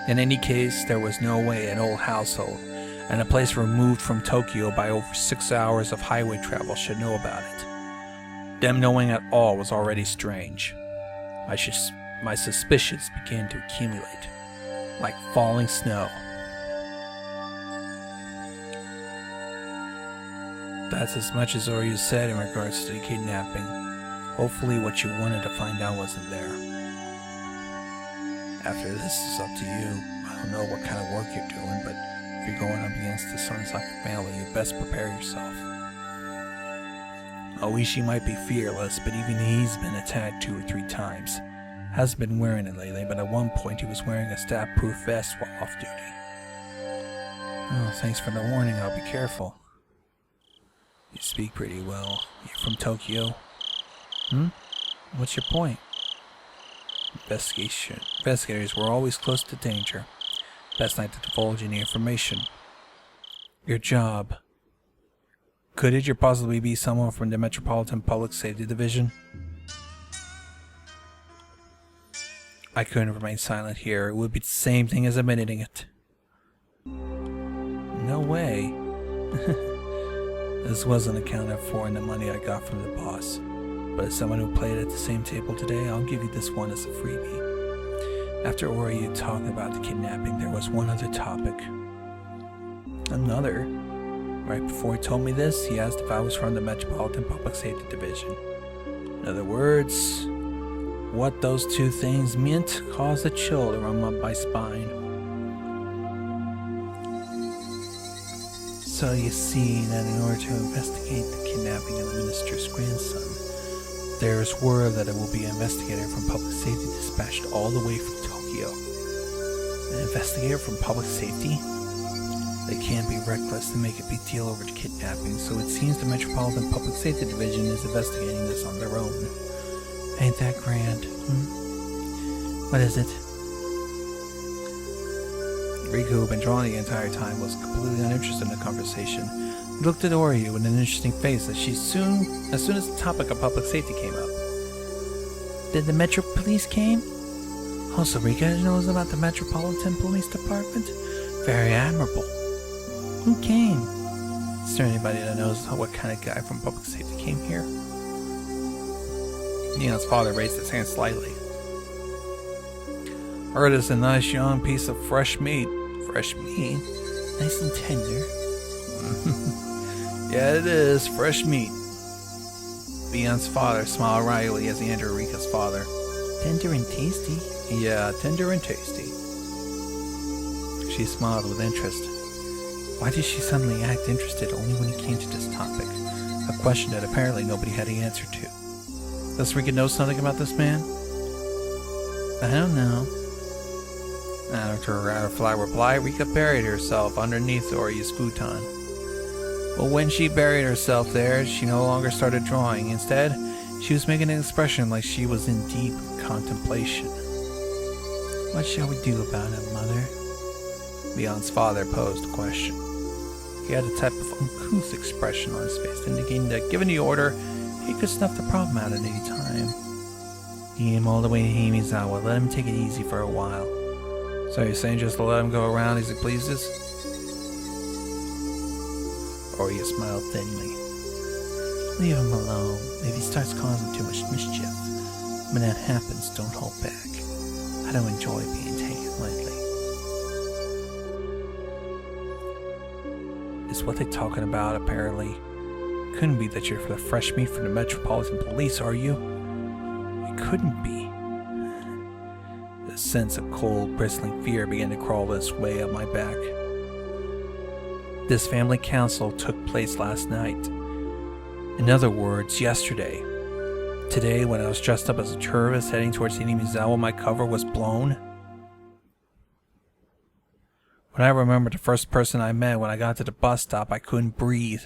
In any case, there was no way an old household and a place removed from Tokyo by over 6 hours of highway travel should know about it. Them knowing at all was already strange. My suspicions began to accumulate, like falling snow. That's as much as Oryu said in regards to the kidnapping. Hopefully what you wanted to find out wasn't there. After this is up to you. I don't know what kind of work you're doing, but if you're going up against the Sonozaki family, you best prepare yourself. Oishi might be fearless, but even he's been attacked 2 or 3 times. Hasn't been wearing it lately, but at one point he was wearing a stab-proof vest while off duty. Oh, thanks for the warning. I'll be careful. You speak pretty well. You're from Tokyo? What's your point? Investigators were always close to danger. Best not to divulge any information. Your job. Could it possibly be someone from the Metropolitan Public Safety Division? I couldn't remain silent here. It would be the same thing as admitting it. No way. This wasn't accounted for in the money I got from the boss. But as someone who played at the same table today, I'll give you this one as a freebie. After Oryu talked about the kidnapping, there was one other topic. Another? Right before he told me this, he asked if I was from the Metropolitan Public Safety Division. In other words, what those 2 things meant caused a chill to run up my spine. So you see that in order to investigate the kidnapping of the minister's grandson, there is word that it will be an investigator from public safety dispatched all the way from Tokyo. An investigator from public safety? They can't be reckless to make a big deal over the kidnapping, so it seems the Metropolitan Public Safety Division is investigating this on their own. Ain't that grand, What is it? Riku, who had been drawn the entire time, was completely uninterested in the conversation. He looked at Oryu with an interesting face as soon as the topic of public safety came up. Did the Metro Police came? Oh, so Rika knows about the Metropolitan Police Department? Very admirable. Who came? Is there anybody that knows what kind of guy from public safety came here? Neon's father raised his hand slightly. Heard it's a nice young piece of fresh meat. Fresh meat? Nice and tender. Yeah, it is. Fresh meat. Bion's father smiled wryly as he entered Rika's father. Tender and tasty? Yeah, tender and tasty. She smiled with interest. Why did she suddenly act interested only when it came to this topic? A question that apparently nobody had the answer to. Does Rika know something about this man? I don't know. After her fly reply, Rika buried herself underneath Oryu's futon. But when she buried herself there, she no longer started drawing. Instead, she was making an expression like she was in deep contemplation. What shall we do about it, Mother? Leon's father posed a question. He had a type of uncouth expression on his face, indicating that given the order, he could snuff the problem out at any time. He came all the way to Himizawa. Let him take it easy for a while. So you're saying just to let him go around as he pleases? Oriya smiled thinly. Leave him alone. If he starts causing too much mischief, when that happens, don't hold back. I don't enjoy being taken lightly. Is what they're talking about, apparently. Couldn't be that you're the fresh meat from the Metropolitan Police, are you? It couldn't be. The sense of cold, bristling fear began to crawl its way up my back. This family council took place last night. In other words, yesterday. Today, when I was dressed up as a tourist heading towards Himizawa, my cover was blown. When I remember the first person I met when I got to the bus stop, I couldn't breathe.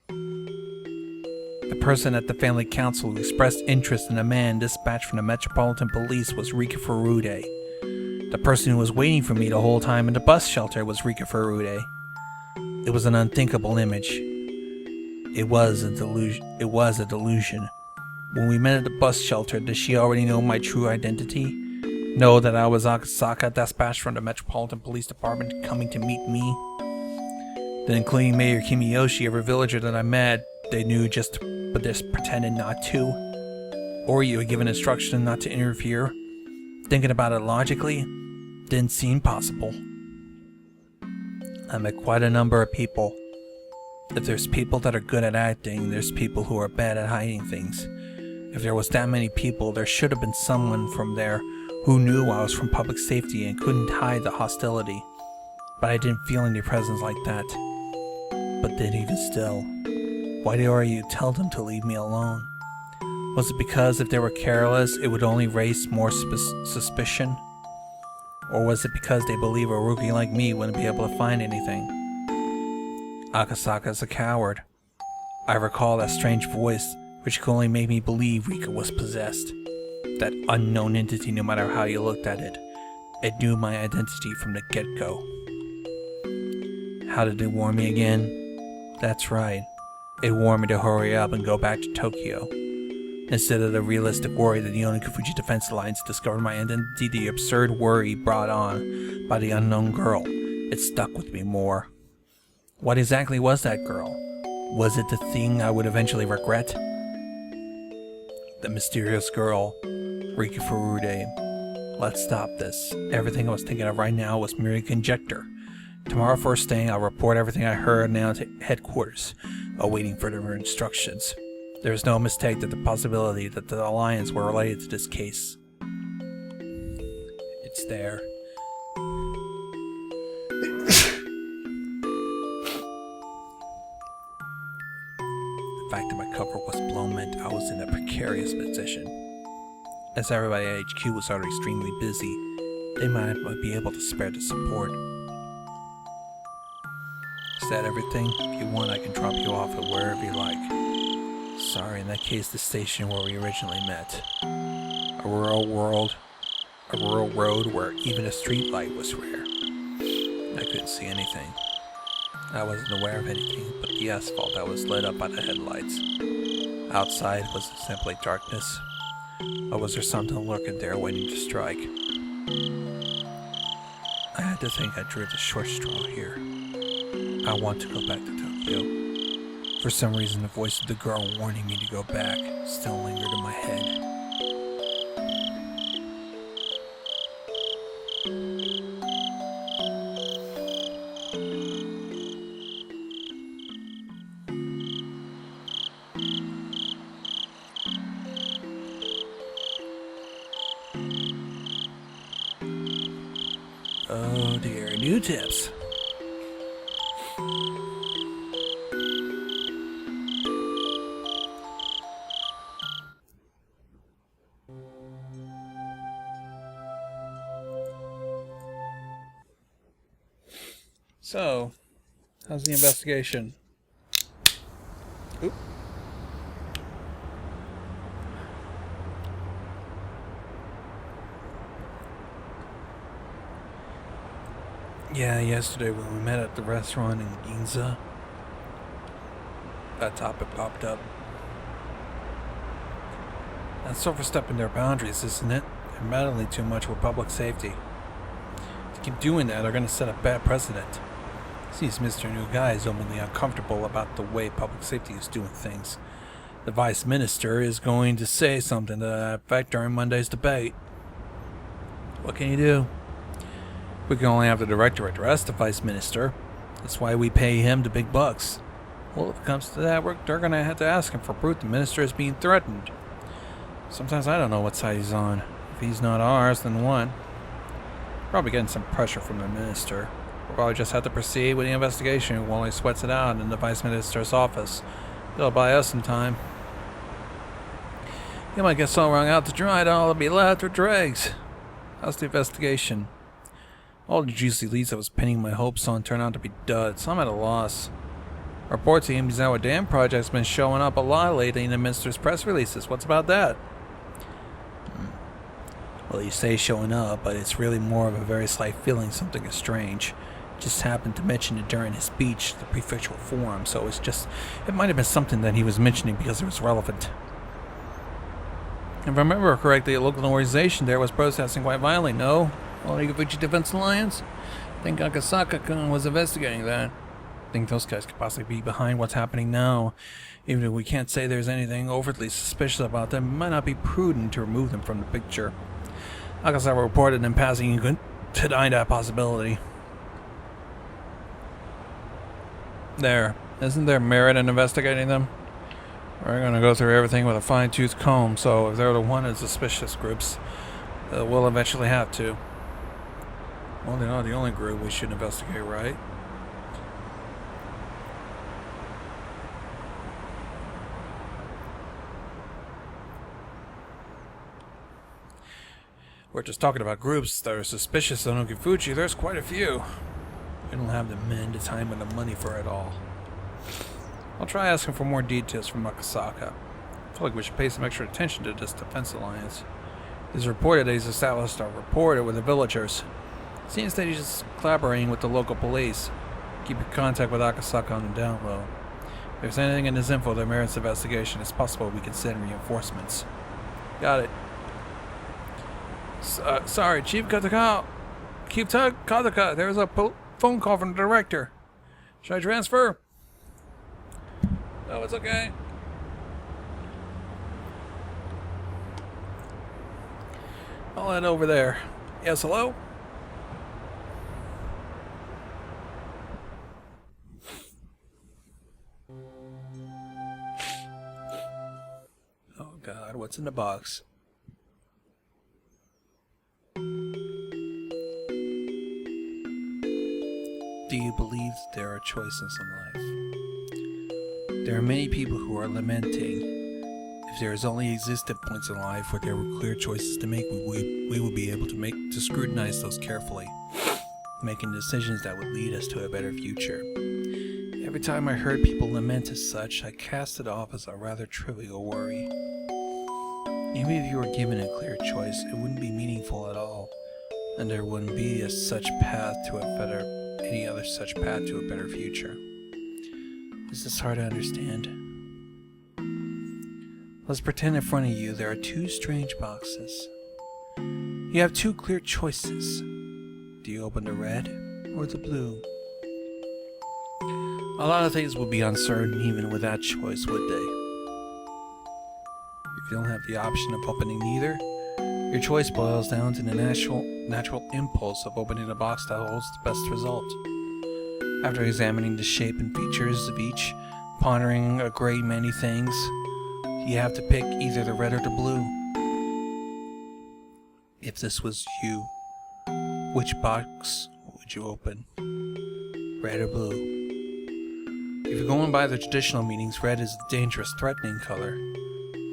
The person at the family council who expressed interest in a man dispatched from the Metropolitan Police was Rika Furude. The person who was waiting for me the whole time in the bus shelter was Rika Furude. It was an unthinkable image. It was a delusion. When we met at the bus shelter, did she already know my true identity? Know that I was Akasaka, dispatched from the Metropolitan Police Department, coming to meet me? Then including Mayor Kimiyoshi, every villager that I met, they knew but just pretended not to. Or you were given instruction not to interfere. Thinking about it logically, didn't seem possible. I met quite a number of people. If there's people that are good at acting, there's people who are bad at hiding things. If there was that many people, there should have been someone from there who knew I was from public safety and couldn't hide the hostility. But I didn't feel any presence like that. But then even still, why do you tell them to leave me alone? Was it because if they were careless, it would only raise more suspicion? Or was it because they believe a rookie like me wouldn't be able to find anything? Akasaka is a coward. I recall that strange voice, which could only make me believe Rika was possessed. That unknown entity, no matter how you looked at it, it knew my identity from the get-go. How did it warn me again? That's right. It warned me to hurry up and go back to Tokyo. Instead of the realistic worry that the Onigafuchi Defense Alliance discovered my identity, the absurd worry brought on by the unknown girl, it stuck with me more. What exactly was that girl? Was it the thing I would eventually regret? The mysterious girl, Rika Furude. Let's stop this. Everything I was thinking of right now was merely conjecture. Tomorrow first thing, I'll report everything I heard now to headquarters, awaiting further instructions. There is no mistake that the possibility that the Alliance were related to this case. It's there. The fact that my cover was blown meant I was in a precarious position. As everybody at HQ was already extremely busy, they might not be able to spare the support. Is that everything? If you want, I can drop you off at wherever you like. Sorry, in that case, the station where we originally met. A rural road where even a street light was rare. I couldn't see anything. I wasn't aware of anything but the asphalt that was lit up by the headlights. Outside was simply darkness. Or was there something lurking there waiting to strike? I had to think I drew the short straw here. I want to go back to Tokyo. For some reason, the voice of the girl warning me to go back still lingered in my head. Oh dear, new tips. So, how's the investigation? Oop. Yeah, yesterday when we met at the restaurant in Gonzo, that topic popped up. That's overstepping their boundaries, isn't it? They're meddling too much with public safety. To keep doing that, they're going to set a bad precedent. Seems Mr. New Guy is openly uncomfortable about the way public safety is doing things. The Vice Minister is going to say something to that effect during Monday's debate. What can you do? We can only have the Director address the Vice Minister. That's why we pay him the big bucks. Well, if it comes to that, they're going to have to ask him for proof the Minister is being threatened. Sometimes I don't know what side he's on. If he's not ours, then what? Probably getting some pressure from the Minister. We'll probably just have to proceed with the investigation while he sweats it out in the Vice Minister's office. It'll buy us some time. You might get so wrung out to dry, it'll be left with dregs. How's the investigation? All the juicy leads I was pinning my hopes on turned out to be duds. I'm at a loss. Reports seem that our dam project's been showing up a lot lately in the Minister's press releases. What's about that? Well, you say showing up, but it's really more of a very slight feeling something is strange. Just happened to mention it during his speech at the prefectural forum, so it might have been something that he was mentioning because it was relevant. If I remember correctly, a local organization there was protesting quite violently, no? Onigafuchi Defense Alliance? I think Akasaka was investigating that. I think those guys could possibly be behind what's happening now. Even if we can't say there's anything overtly suspicious about them, it might not be prudent to remove them from the picture. Akasaka reported in passing to deny that possibility. There. Isn't there merit in investigating them? We're going to go through everything with a fine-tooth comb, so if they're the one of suspicious groups, we'll eventually have to. Well, they're not the only group we should investigate, right? We're just talking about groups that are suspicious of Onigafuchi. There's quite a few. We don't have the men, the time, and the money for it all. I'll try asking for more details from Akasaka. I feel like we should pay some extra attention to this Defense Alliance. It's reported that he's established a reporter with the villagers. Seems that he's collaborating with the local police. Keep in contact with Akasaka on the down low. If there's anything in this info that merits investigation, it's possible we can send reinforcements. Got it. Sorry, Chief Kataka. Chief Kataka, there's a phone call from the director. Should I transfer? No, it's okay. I'll head over there. Yes, hello? Oh God, what's in the box? Do you believe there are choices in life? There are many people who are lamenting. If there has only existed points in life where there were clear choices to make, we would be able to scrutinize those carefully, making decisions that would lead us to a better future. Every time I heard people lament as such, I cast it off as a rather trivial worry. Even if you were given a clear choice, it wouldn't be meaningful at all, and there wouldn't be any other such path to a better future. Is this hard to understand? Let's pretend in front of you there are two strange boxes. You have two clear choices. Do you open the red or the blue? A lot of things would be uncertain even with that choice, would they? If you don't have the option of opening neither, your choice boils down to the natural impulse of opening the box that holds the best result. After examining the shape and features of each, pondering a great many things, you have to pick either the red or the blue. If this was you, which box would you open? Red or blue? If you're going by the traditional meanings, red is a dangerous, threatening color.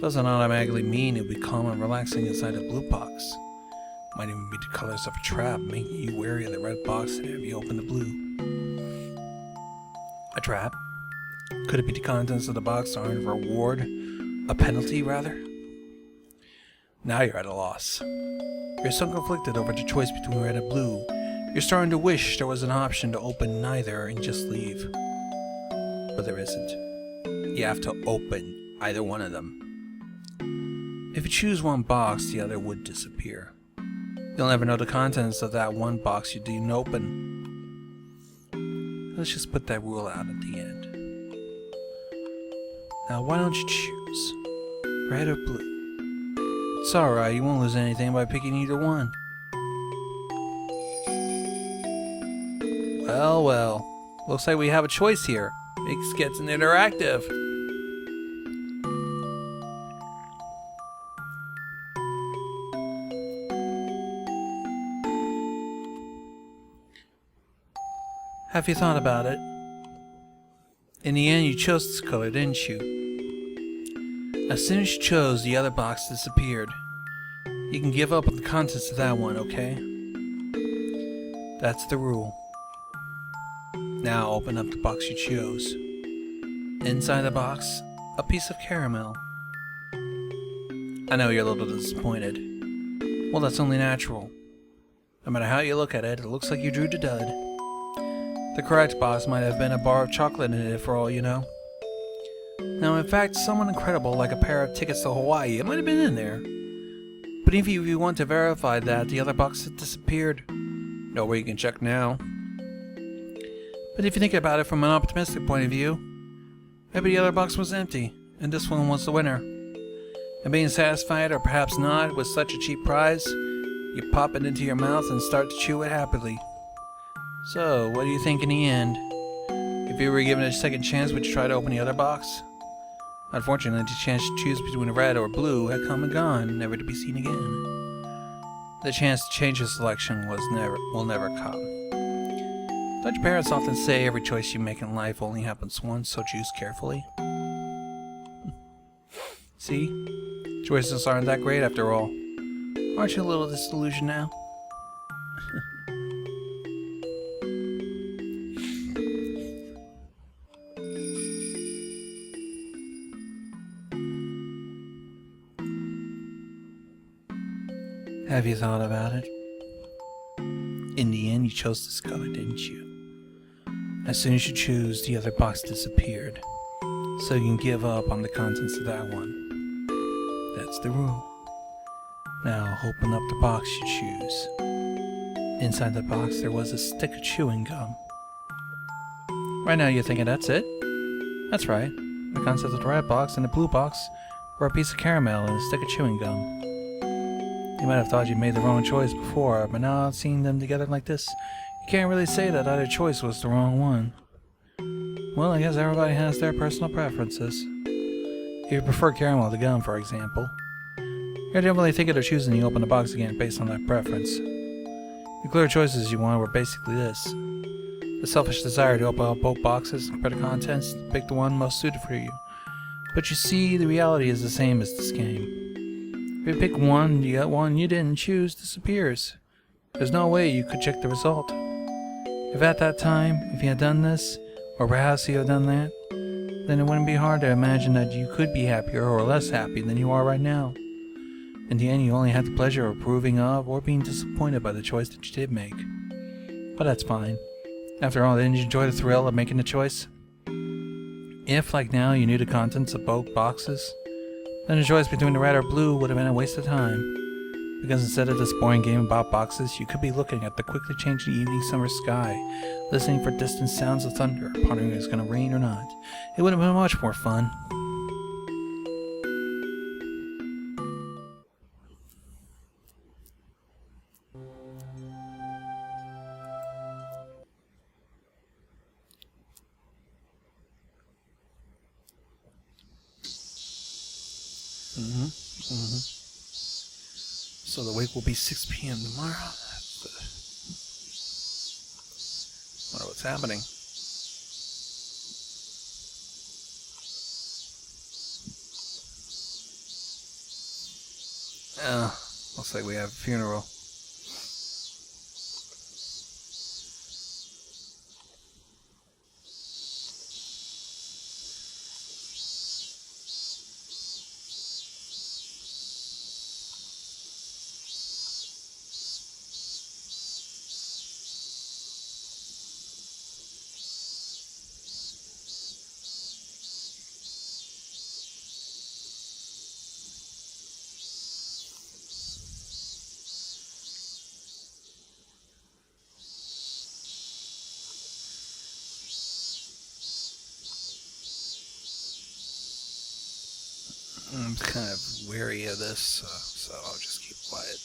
Doesn't automatically mean it would be calm and relaxing inside a blue box. Might even be the colors of a trap, making you wary of the red box and have you open the blue. A trap? Could it be the contents of the box are a reward? A penalty, rather? Now you're at a loss. You're so conflicted over the choice between red and blue, you're starting to wish there was an option to open neither and just leave. But there isn't. You have to open either one of them. If you choose one box, the other would disappear. You'll never know the contents of that one box you didn't open. Let's just put that rule out at the end. Now why don't you choose? Red or blue? It's alright, you won't lose anything by picking either one. Well, well. Looks like we have a choice here. It gets interactive. Have you thought about it? In the end, you chose this color, didn't you? As soon as you chose, the other box disappeared. You can give up on the contents of that one, okay? That's the rule. Now open up the box you chose. Inside the box, a piece of caramel. I know you're a little disappointed. Well, that's only natural. No matter how you look at it, it looks like you drew the dud. The correct box might have been a bar of chocolate in it for all you know. Now, in fact, someone incredible like a pair of tickets to Hawaii, it might have been in there. But if you want to verify that, the other box has disappeared. Nowhere you can check now. But if you think about it from an optimistic point of view, maybe the other box was empty, and this one was the winner. And being satisfied, or perhaps not, with such a cheap prize, you pop it into your mouth and start to chew it happily. So, what do you think in the end? If you were given a second chance, would you try to open the other box? Unfortunately, the chance to choose between red or blue had come and gone, never to be seen again. The chance to change your selection will never come. Don't your parents often say every choice you make in life only happens once, so choose carefully? See? Choices aren't that great after all. Aren't you a little disillusioned now? Have you thought about it? In the end, you chose this color, didn't you? As soon as you choose, the other box disappeared. So you can give up on the contents of that one. That's the rule. Now open up the box you choose. Inside the box there was a stick of chewing gum. Right now you're thinking, that's it? That's right. The contents of the red box and the blue box were a piece of caramel and a stick of chewing gum. You might have thought you made the wrong choice before, but now seeing them together like this, you can't really say that either choice was the wrong one. Well, I guess everybody has their personal preferences. If you prefer caramel to gum, for example, you're definitely thinking of choosing to open the box again based on that preference. The clear choices you wanted were basically this. The selfish desire to open up both boxes and compare the contents to pick the one most suited for you. But you see, the reality is the same as this game. If you pick one, the one you didn't choose disappears. There's no way you could check the result. If at that time, if you had done this, or perhaps you had done that, then it wouldn't be hard to imagine that you could be happier or less happy than you are right now. In the end, you only had the pleasure of approving of or being disappointed by the choice that you did make. But that's fine. After all, didn't you enjoy the thrill of making the choice? If, like now, you knew the contents of both boxes, then the choice between the red or blue would have been a waste of time. Because instead of this boring game about boxes, you could be looking at the quickly changing evening summer sky, listening for distant sounds of thunder, pondering if it's going to rain or not. It would have been much more fun. So the wake will be 6 p.m. tomorrow. Wonder what's happening. Looks like we have a funeral. I'm kind of wary of this, so I'll just keep quiet.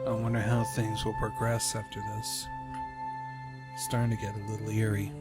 I wonder how things will progress after this. It's starting to get a little eerie.